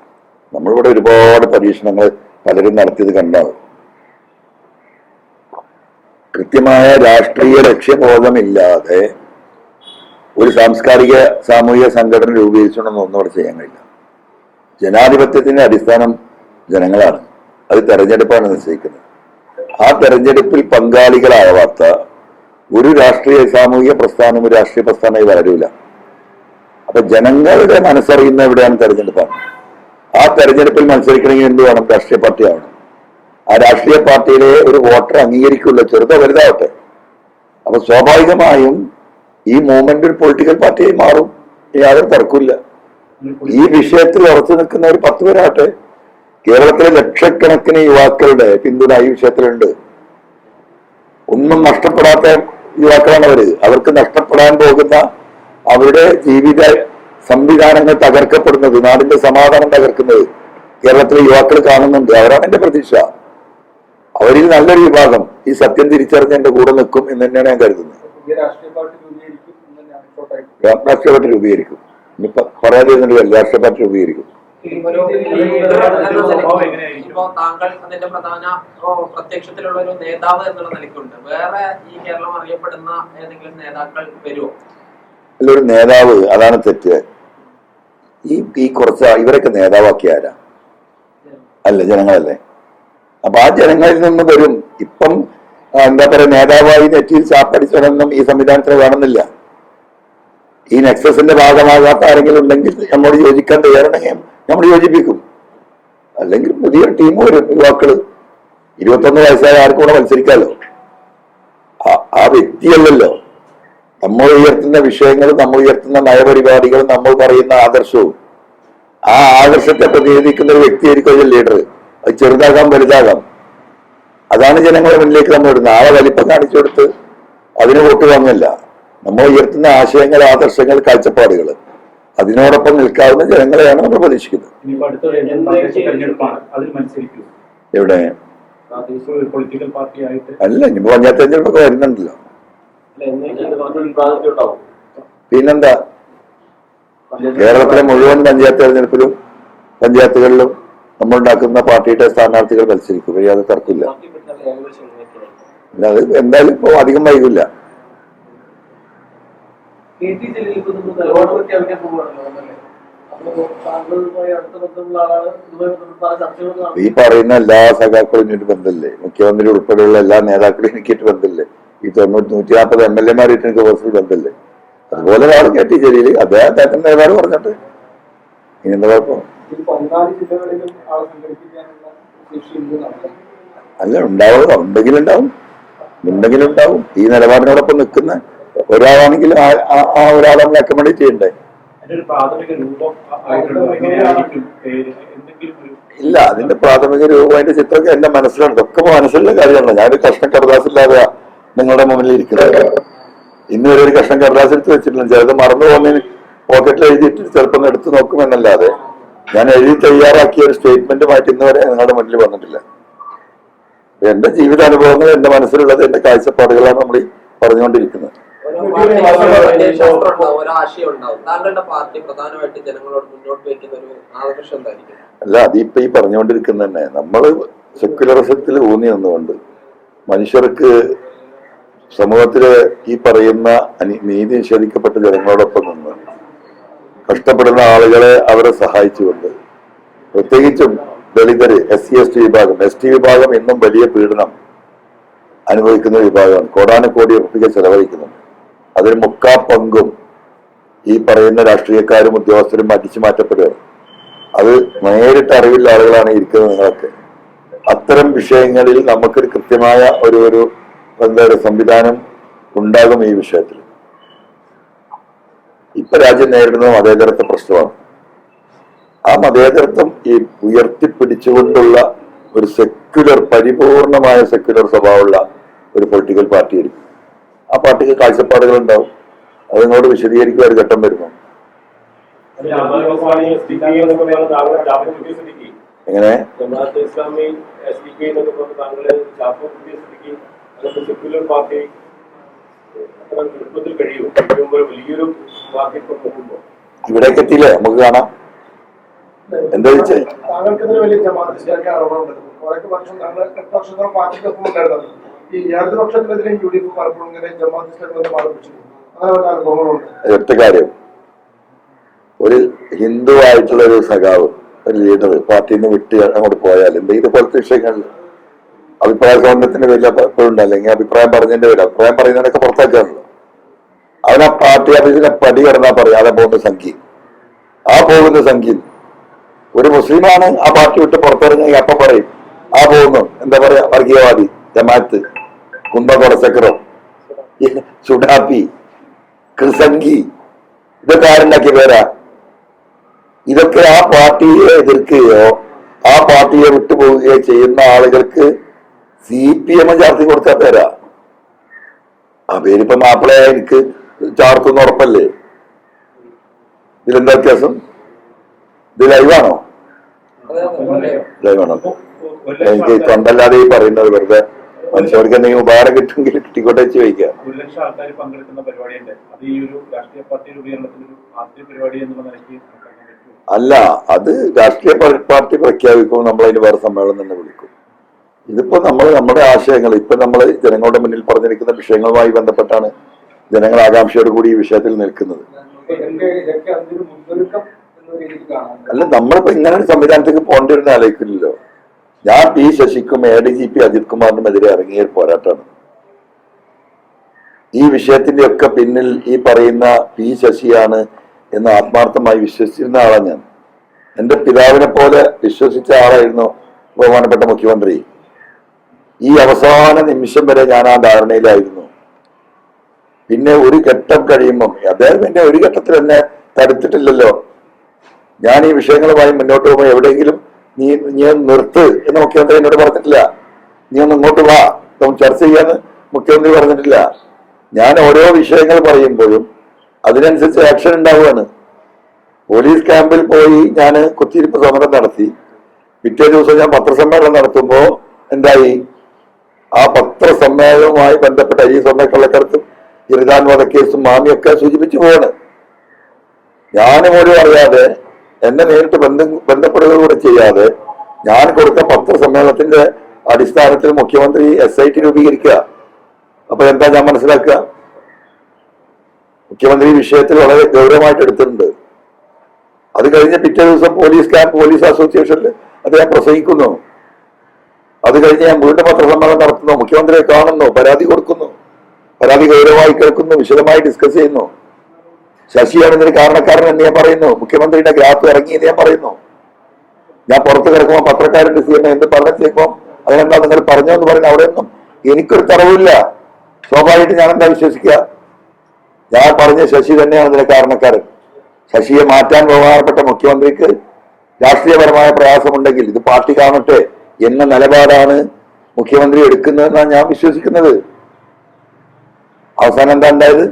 നമ്മളിവിടെ ഒരുപാട് പരീക്ഷണങ്ങൾ പലരും നടത്തിയത് കണ്ടാവും. കൃത്യമായ രാഷ്ട്രീയ ലക്ഷ്യബോധമില്ലാതെ ഒരു സാംസ്കാരിക സാമൂഹിക സംഘടന രൂപീകരിച്ചുകൊണ്ടൊന്നും ഒന്നും അവിടെ ചെയ്യാൻ കഴിയില്ല. ജനാധിപത്യത്തിന്റെ അടിസ്ഥാനം ജനങ്ങളാണ്, അത് തെരഞ്ഞെടുപ്പാണ് നിശ്ചയിക്കുന്നത്. ആ തെരഞ്ഞെടുപ്പിൽ പങ്കാളികളാവാത്ത ഒരു രാഷ്ട്രീയ സാമൂഹിക പ്രസ്ഥാനം, ഒരു രാഷ്ട്രീയ പ്രസ്ഥാനമായി വളരൂല. അപ്പൊ ജനങ്ങളുടെ മനസ്സറിയുന്ന എവിടെയാണ് തെരഞ്ഞെടുപ്പാണ്. ആ തെരഞ്ഞെടുപ്പിൽ മത്സരിക്കണമെങ്കിൽ എന്ത് വേണം? രാഷ്ട്രീയ പാർട്ടി ആവണം. ആ രാഷ്ട്രീയ പാർട്ടിയിലെ ഒരു വോട്ടർ അംഗീകരിക്കുള്ള, ചെറുതോ വലുതാവട്ടെ. അപ്പൊ സ്വാഭാവികമായും ഈ മൂവ്മെന്റ് ഒരു പൊളിറ്റിക്കൽ പാർട്ടിയായി മാറും, യാതൊരു തർക്കമില്ല. ഈ വിഷയത്തിൽ ഉറച്ചു നിൽക്കുന്ന ഒരു 10 പേരാട്ടെ. കേരളത്തിലെ ലക്ഷക്കണക്കിന് യുവാക്കളുടെ പിന്തുണ ഈ വിഷയത്തിലുണ്ട്. ഒന്നും നഷ്ടപ്പെടാത്ത യുവാക്കളാണ് അവര്. അവർക്ക് നഷ്ടപ്പെടാൻ പോകുന്ന അവരുടെ ജീവിത സംവിധാനങ്ങൾ തകർക്കപ്പെടുന്നത്, നാടിന്റെ സമാധാനം തകർക്കുന്നത് കേരളത്തിലെ യുവാക്കൾ കാണുന്നുണ്ട്. അവരാണ് എന്റെ പ്രതീക്ഷ. അവരിൽ നല്ലൊരു വിഭാഗം ഈ സത്യം തിരിച്ചറിഞ്ഞ് എന്റെ കൂടെ നിൽക്കും എന്ന് തന്നെയാണ് ഞാൻ കരുതുന്നത്. രാഷ്ട്രീയ പാർട്ടി രൂപീകരിക്കും. ഇനിയിപ്പോ പറയാതിരുന്നില്ല, രാഷ്ട്രീയ പാർട്ടി രൂപീകരിക്കും. ഇപ്പോ താങ്കൾ അതിന്റെ പ്രധാന പ്രത്യക്ഷത്തിലുള്ള ഒരു നേതാവ് എന്നുള്ള നിലയ്ക്കുണ്ട്. വേറെ ഈ കേരളം അറിയപ്പെടുന്ന ഏതെങ്കിലും നേതാക്കൾ വരുമോ? അല്ല, ഒരു നേതാവ്, അതാണ് തെറ്റ്. ഈ കുറച്ച് ഇവരൊക്കെ നേതാവാക്കിയ ആരാ? അല്ല, ജനങ്ങളല്ലേ. അപ്പൊ ആ ജനങ്ങളിൽ നിന്ന് വരും. ഇപ്പം എന്താ പറയാ, നേതാവായി നെറ്റിയിൽ ചാപ്പടിച്ചതൊന്നും ഈ സംവിധാനത്തിന് വേണമെന്നില്ല. ഈ നെക്സസിന്റെ ഭാഗമാകാത്ത ആരെങ്കിലും ഉണ്ടെങ്കിൽ നമ്മോട് യോജിക്കാൻ തയ്യാറുണ്ടെങ്കിൽ നമ്മൾ യോജിപ്പിക്കും. അല്ലെങ്കിൽ പുതിയ ടീം വരും, യുവാക്കള്. 21 വയസ്സായ ആർക്കും കൂടെ മത്സരിക്കാമല്ലോ. ആ വ്യക്തിയല്ലല്ലോ. നമ്മൾ ഉയർത്തുന്ന വിഷയങ്ങളും നമ്മൾ ഉയർത്തുന്ന നയപരിപാടികളും നമ്മൾ പറയുന്ന ആദർശവും, ആ ആദർശത്തെ പ്രതിനിധിക്കുന്ന ഒരു വ്യക്തിയായിരിക്കും ഒരു ലീഡർ. അത് ചെറുതാകാം വലുതാകാം. അതാണ് ജനങ്ങളുടെ മുന്നിലേക്ക് നമ്മൾ ഇടുന്നത്. ആളെ വലിപ്പം കാണിച്ചു കൊടുത്ത് അതിന് വോട്ട് വാങ്ങല്ല. നമ്മൾ ഉയർത്തുന്ന ആശയങ്ങൾ, ആദർശങ്ങൾ, കാഴ്ചപ്പാടുകൾ, അതിനോടൊപ്പം നിൽക്കാവുന്ന ജനങ്ങളെയാണ് നമ്മൾ പ്രതീക്ഷിക്കുന്നത്. എവിടെ? പൊളിറ്റിക്കൽ പാർട്ടി ആയിട്ട് അല്ല, ഇനിയിപ്പോ പഞ്ചായത്ത് തെരഞ്ഞെടുപ്പൊക്കെ വരുന്നുണ്ടല്ലോ. പിന്നെന്താ, കേരളത്തിലെ മുഴുവൻ പഞ്ചായത്ത് തെരഞ്ഞെടുപ്പിലും പഞ്ചായത്തുകളിലും നമ്മൾ ഉണ്ടാക്കുന്ന പാർട്ടിയുടെ സ്ഥാനാർത്ഥികൾ മത്സരിക്കും. യാതൊരു തർക്കമില്ല. അത് എന്തായാലും ഇപ്പൊ അധികം വൈകില്ല. ഈ പറയുന്ന എല്ലാ സഖാക്കളും ഇനിയിട്ട് ബന്ധമില്ലേ? മുഖ്യമന്ത്രി ഉൾപ്പെടെയുള്ള എല്ലാ നേതാക്കളും എനിക്കിട്ട് ബന്ധമില്ലേ? ഈ 140 MLA-മാരായിട്ട് എനിക്ക് പേഴ്സണൽ ബന്ധമില്ലേ? അതുപോലെ ഒരാൾ KT ജലീല്, അദ്ദേഹത്തിന്റെ നിലപാട് പറഞ്ഞിട്ട് ഇനി എന്താ കുഴപ്പം? അല്ല, ഉണ്ടാവും, ഉണ്ടെങ്കിലുണ്ടാവും. ഈ നിലപാടിനോടൊപ്പം നിൽക്കുന്ന ഒരാളാണെങ്കിൽ ആ ഒരാളെ നമ്മൾ അക്കോമഡേറ്റ് ചെയ്യണ്ടേ? ഇല്ല, അതിന്റെ പ്രാഥമിക രൂപം, അതിന്റെ ചിത്രമൊക്കെ എന്റെ മനസ്സിലുണ്ട്. ഇതൊക്കെ മനസ്സിലുള്ള കാര്യമാണ്. ഞാനൊരു കഷ്ണം കടലാസില്ലാതെ നിങ്ങളുടെ മുന്നിൽ ഇരിക്കുന്നത്. ഇന്ന് വരെ ഒരു കഷ്ണം കടലാസ് എടുത്ത് വെച്ചിട്ടില്ല. ചിലത് മറന്നു പോകുന്നതിന് പോക്കറ്റിൽ എഴുതിയിട്ട് ചിലപ്പോൾ എടുത്ത് നോക്കുമെന്നല്ലാതെ ഞാൻ എഴുതി തയ്യാറാക്കിയ ഒരു സ്റ്റേറ്റ്മെന്റുമായിട്ട് ഇന്ന് വരെ നിങ്ങളുടെ മുന്നിൽ വന്നിട്ടില്ല. എന്റെ ജീവിതാനുഭവങ്ങൾ, എന്റെ മനസ്സിലുള്ളത്, എന്റെ കാഴ്ചപ്പാടുകളാണ് നമ്മൾ പറഞ്ഞുകൊണ്ടിരിക്കുന്നത്. താങ്കളുടെ പാർട്ടി പ്രധാനമായിട്ട് ജനങ്ങളോട് മുന്നോട്ട് വയ്ക്കുന്ന ഒരു ആദർശം എന്തായിരിക്കും? അല്ല, അതിപ്പോ ഈ പറഞ്ഞുകൊണ്ടിരിക്കുന്ന തന്നെ നമ്മൾ സെക്യുലറിസത്തിൽ ഊന്നി നിന്നുകൊണ്ട് മനുഷ്യർക്ക് സമൂഹത്തില് ഈ പറയുന്ന നീതി നിഷേധിക്കപ്പെട്ട ജനങ്ങളോടൊപ്പം നിന്ന് കഷ്ടപ്പെടുന്ന ആളുകളെ അവരെ സഹായിച്ചുകൊണ്ട്, പ്രത്യേകിച്ചും ദളിതര്, SC/ST വിഭാഗം, ST വിഭാഗം ഇന്നും വലിയ പീഡനം അനുഭവിക്കുന്ന വിഭാഗമാണ്. കോടാനുകോടി ഉറപ്പിക ചെലവഴിക്കുന്നുണ്ട്. അതിന് മുക്കാ പങ്കും ഈ പറയുന്ന രാഷ്ട്രീയക്കാരും ഉദ്യോഗസ്ഥരും അടിച്ചു മാറ്റപ്പെടുകയാണ്. അത് നേരിട്ട് അറിവില്ല ആളുകളാണ് ഇരിക്കുന്നത്. നിങ്ങളൊക്കെ അത്തരം വിഷയങ്ങളിൽ നമുക്കൊരു കൃത്യമായ ഒരു സംവിധാനം ഉണ്ടാകും. ഈ വിഷയത്തിൽ ഇപ്പൊ രാജ്യം നേരിടുന്ന മതേതരത്വ പ്രശ്നമാണ്. ആ മതേതരത്വം ഈ ഉയർത്തിപ്പിടിച്ചുകൊണ്ടുള്ള ഒരു പരിപൂർണമായ സെക്യുലർ സ്വഭാവമുള്ള ഒരു പൊളിറ്റിക്കൽ പാർട്ടി ആയിരിക്കും. ആ പാർട്ടിക്ക് കാഴ്ചപ്പാടുകൾ ഉണ്ടാവും. അത് നിങ്ങളോട് വിശദീകരിക്കുക ഒരു ഘട്ടം വരുന്നു. എങ്ങനെ ഇവിടേക്ക് എത്തിയില്ലേ? നമുക്ക് കാണാം. എന്താ വെച്ചേ? താങ്കൾക്കെതിരെ വലിയ ജമാഅത്ത് ഇസ്ലാമിക ആരോപണമുണ്ട്. കുറെ വർഷം താങ്കൾ 8 വർഷത്തോളം പാർട്ടിക്കൊപ്പം ഉണ്ടായിരുന്നത്. ഈ ഇടതുപക്ഷത്തിനെതിരെ UDF പലപ്പോഴും ഇങ്ങനെ ജമാഅത്ത് ഇസ്ലാമിനെ ആരോപിച്ചിട്ടുണ്ട്. അങ്ങനെ പല അനുഭവങ്ങളുണ്ട്. ഒറ്റ കാര്യം, ഒരു ഹിന്ദു ആയിട്ടുള്ള ഒരു സഖാവ്, ഒരു ലീഡർ പാർട്ടിയിൽ നിന്ന് വിട്ട് അങ്ങോട്ട് പോയാൽ എന്താ ഇതുപോലത്തെ വിഷയങ്ങളിൽ അഭിപ്രായ സ്വാതന്ത്ര്യത്തിന്റെ പേരിൽ എപ്പോഴുണ്ട്, അല്ലെങ്കിൽ അഭിപ്രായം പറഞ്ഞതിന്റെ പേര് അഭിപ്രായം പറയുന്നതിനൊക്കെ പുറത്താക്കാണല്ലോ. അവൻ ആ പാർട്ടി ഓഫീസിനെ പടി കടന്നാ പറയാതെ പോകുന്ന സംഖ്യ, ആ പോകുന്ന സംഖ്യ ഒരു മുസ്ലിമാണ് ആ പാർട്ടി വിട്ട് പുറത്തിറങ്ങി അപ്പം പറയും ആ പോകുന്നു, എന്താ പറയാ, വർഗീയവാദി, ജമാഅത്ത്, കുംഭകോളസക്കറോ, സുഡാപ്പി, ക്രിസംഗി, ഇതൊക്കെ ആരുണ്ടാക്കിയ പേരാ? ഇതൊക്കെ ആ പാർട്ടിയെ എതിർക്കുകയോ ആ പാർട്ടിയെ വിട്ടുപോവുകയോ ചെയ്യുന്ന ആളുകൾക്ക് CPM ചാർത്തി കൊടുത്ത പേരാ. ആ പേരിപ്പോ മാപ്പിളയെ എനിക്ക് ചാർത്തുന്ന ഉറപ്പല്ലേ? ഇതിലെന്താ വ്യത്യാസം? ഇത് ലൈവാണോ? ലൈവാണോ? എനിക്ക് തൊണ്ടല്ലാതെ ഈ പറയുന്നത് വെറുതെ മനുഷ്യർക്ക് എന്തെങ്കിലും ഉപകാരം കിട്ടുമെങ്കിൽ കിട്ടിക്കോട്ടെ വെച്ച് ചോദിക്കാം. 1 ലക്ഷം ആൾക്കാർ പങ്കെടുക്കുന്ന പരിപാടിയുണ്ട്. അത് ഈ ഒരു രാഷ്ട്രീയ പാർട്ടി രൂപീകരണത്തിന് ആദ്യ പരിപാടി എന്നുള്ള നിലയ്ക്ക് അല്ല, അത് രാഷ്ട്രീയ പാർട്ടി പ്രഖ്യാപിക്കും, നമ്മളതിന് വേറെ സമ്മേളനം തന്നെ വിളിക്കും. ഇതിപ്പോ നമ്മുടെ ആശയങ്ങൾ ഇപ്പൊ നമ്മൾ ജനങ്ങളുടെ മുന്നിൽ പറഞ്ഞിരിക്കുന്ന വിഷയങ്ങളുമായി ബന്ധപ്പെട്ടാണ് ജനങ്ങൾ ആകാംക്ഷയോട് കൂടി ഈ വിഷയത്തിൽ നിൽക്കുന്നത്. അല്ല, നമ്മളിപ്പോ ഇങ്ങനെ ഒരു സംവിധാനത്തേക്ക് പോകേണ്ടിരുന്ന ആലോചിക്കില്ലല്ലോ. ഞാൻ P ശശിക്കും ADGP അജിത് കുമാറിനും എതിരെ ഇറങ്ങിയ ഒരു പോരാട്ടമാണ്. ഈ വിഷയത്തിന്റെ ഒക്കെ പിന്നിൽ ഈ പറയുന്ന P ശശിയാണ് എന്ന് ആത്മാർത്ഥമായി വിശ്വസിച്ചിരുന്ന ആളാണ് ഞാൻ. എന്റെ പിതാവിനെ പോലെ വിശ്വസിച്ച ആളായിരുന്നു ബഹുമാനപ്പെട്ട മുഖ്യമന്ത്രി. ഈ അവസാന നിമിഷം വരെ ഞാൻ ആ ധാരണയിലായിരുന്നു. പിന്നെ ഒരു ഘട്ടം കഴിയുമ്പം അദ്ദേഹം എന്നെ ഒരു ഘട്ടത്തിൽ എന്നെ തടുത്തിട്ടില്ലല്ലോ. ഞാൻ ഈ വിഷയങ്ങളുമായി മുന്നോട്ട് പോകുമ്പോൾ എവിടെയെങ്കിലും നീ നിർത്ത് എന്ന് മുഖ്യമന്ത്രി എന്നോട് പറഞ്ഞിട്ടില്ല. നീ ഒന്ന് ഇങ്ങോട്ട് വാ, നമുക്ക് ചർച്ച ചെയ്യാന്ന് മുഖ്യമന്ത്രി പറഞ്ഞിട്ടില്ല. ഞാൻ ഓരോ വിഷയങ്ങൾ പറയുമ്പോഴും അതിനനുസരിച്ച് ആക്ഷൻ ഉണ്ടാവുകയാണ്. പോലീസ് ക്യാമ്പിൽ പോയി ഞാൻ കുത്തിയിരിപ്പ് സമരം നടത്തി. പിറ്റേ ദിവസം ഞാൻ പത്രസമ്മേളനം നടത്തുമ്പോൾ എന്തായി? ആ പത്രസമ്മേളനവുമായി ബന്ധപ്പെട്ട ഈ സ്വർണ്ണക്കള്ളക്കടത്തും ഇർദാൻ വധക്കേസും മാമിയൊക്കെ സൂചിപ്പിച്ചു പോവാണ്. ഞാനും ഒരു അറിയാതെ എന്നെ നേരിട്ട് ബന്ധപ്പെടുക കൂടെ ചെയ്യാതെ ഞാൻ കൊടുത്ത പത്രസമ്മേളനത്തിന്റെ അടിസ്ഥാനത്തിൽ മുഖ്യമന്ത്രി SIT രൂപീകരിക്കുക. അപ്പൊ എന്താ ഞാൻ മനസ്സിലാക്കുക? മുഖ്യമന്ത്രി വിഷയത്തിൽ വളരെ ഗൗരവമായിട്ട് എടുത്തിട്ടുണ്ട്. അത് കഴിഞ്ഞ് പിറ്റേ ദിവസം പോലീസ് അസോസിയേഷനിൽ അദ്ദേഹം പ്രസംഗിക്കുന്നു. അത് കഴിഞ്ഞ് ഞാൻ വീണ്ടും പത്രസമ്മേളനം നടത്തുന്നു, മുഖ്യമന്ത്രിയെ കാണുന്നു, പരാതി കൊടുക്കുന്നു, പരാതി ഗൗരവമായി കേൾക്കുന്നു, വിശദമായി ഡിസ്കസ് ചെയ്യുന്നു. ശശിയാണ് ഇതിന് കാരണക്കാരൻ എന്ന് ഞാൻ പറയുന്നു. മുഖ്യമന്ത്രിയുടെ ഗ്രാഫ് ഇറങ്ങി എന്ന് ഞാൻ പറയുന്നു. ഞാൻ പുറത്ത് കിടക്കുമ്പോൾ പത്രക്കാരന്റെ CM എന്ത് പറഞ്ഞേക്കുമ്പോൾ അതിനെന്താ നിങ്ങൾ പറഞ്ഞോ എന്ന് പറയുന്നത് അവിടെയൊന്നും എനിക്കൊരു തറവില്ല. സ്വാഭാവികമായിട്ട് ഞാൻ എന്താ വിശ്വസിക്കുക? ഞാൻ പറഞ്ഞ ശശി തന്നെയാണ് ഇതിന് കാരണക്കാരൻ. ശശിയെ മാറ്റാൻ ബഹുമാനപ്പെട്ട മുഖ്യമന്ത്രിക്ക് രാഷ്ട്രീയപരമായ പ്രയാസമുണ്ടെങ്കിൽ ഇത് പാർട്ടി കാണട്ടെ എന്ന നിലപാടാണ് മുഖ്യമന്ത്രി എടുക്കുന്നതെന്നാണ് ഞാൻ വിശ്വസിക്കുന്നത്. അവസാനം എന്താ ഉണ്ടായത്?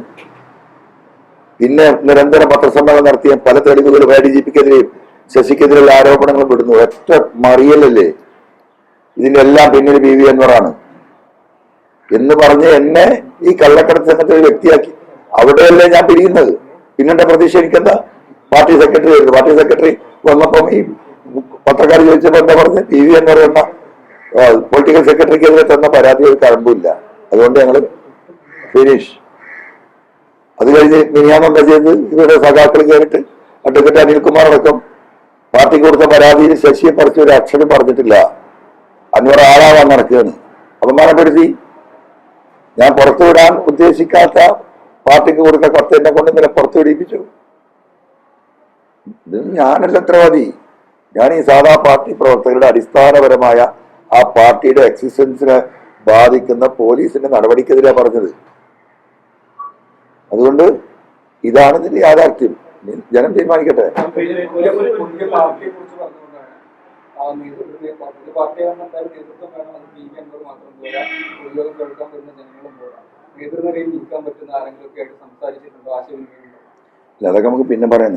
പിന്നെ നിരന്തര പത്രസമ്മേളനം നടത്തിയ പല തെളിവുകളും ADGPക്കെതിരെയും ശശിക്കെതിരെയുള്ള ആരോപണങ്ങളും വിടുന്നു. ഒറ്റ മറിയലല്ലേ ഇതിന്റെ എല്ലാം പിന്നിൽ BV അൻവറാണ് എന്ന് പറഞ്ഞ് എന്നെ ഈ കള്ളക്കടത്ത് സംഘത്തിൽ ഒരു വ്യക്തിയാക്കി. അവിടെയല്ലേ ഞാൻ പിരിയുന്നത്. പിന്നെന്റെ പ്രതീക്ഷ എനിക്കെന്താ? പാർട്ടി സെക്രട്ടറി ആയിരുന്നു. പാർട്ടി സെക്രട്ടറി വന്നപ്പം ഈ പത്രക്കാർ ചോദിച്ചപ്പോൾ എന്താ പറഞ്ഞ്? BV അൻവർ എന്ന പൊളിറ്റിക്കൽ സെക്രട്ടറിക്കെതിരെ തന്ന പരാതി ഒരു കഴമ്പില്ല. അതുകൊണ്ട് ഞങ്ങൾ ഫിനിഷ്. അത് കഴിഞ്ഞ് മിനിയാമെന്താ ചെയ്ത്? ഇവരുടെ സഖാക്കൾ കയറിയിട്ട് അഡ്വക്കേറ്റ് അനിൽകുമാർ അടക്കം പാർട്ടിക്ക് കൊടുത്ത പരാതിയിൽ ശശിയെ പറിച്ച് ഒരു അക്ഷരം പറഞ്ഞിട്ടില്ല. അൻവർ ആളാവാൻ നടക്കുകയാണ്. അപമാനപ്പെടുത്തി. ഞാൻ പുറത്തുവിടാൻ ഉദ്ദേശിക്കാത്ത പാർട്ടിക്ക് കൊടുത്ത കത്ത് എന്നെ കൊണ്ട് ഇന്നലെ പുറത്തു വിടിപ്പിച്ചു. ഇത് ഞാനല്ല ഉത്തരവാദി. ഞാൻ ഈ സാധാ പാർട്ടി പ്രവർത്തകരുടെ അടിസ്ഥാനപരമായ ആ പാർട്ടിയുടെ എക്സിസ്റ്റൻസിനെ ബാധിക്കുന്ന പോലീസിന്റെ നടപടിക്കെതിരെ പറഞ്ഞത്. അതുകൊണ്ട് ഇതാണ് ഇതിന്റെ യാഥാർത്ഥ്യം. ജനം തീരുമാനിക്കട്ടെ. പാർട്ടിയെ കുറിച്ച് പറഞ്ഞുകൊണ്ടാണ് ആ നേതൃത്വം പാർട്ടിയാകുമ്പോൾ എന്തായാലും നേതൃത്വം വേണം. അത് ജീവിക്കുന്നത് മാത്രം പോരാ, ഉദ്യോഗം കേൾക്കാൻ പറ്റുന്ന ജനങ്ങളും പോരാ. നേതൃനിരയിൽ നിൽക്കാൻ പറ്റുന്ന ആരെങ്കിലും ഒക്കെ ആയിട്ട് സംസാരിച്ചിട്ടുണ്ടോ, ആശയവിനിമയം ഉണ്ടോ? അതൊക്കെ നമുക്ക് പിന്നെ പറയാം.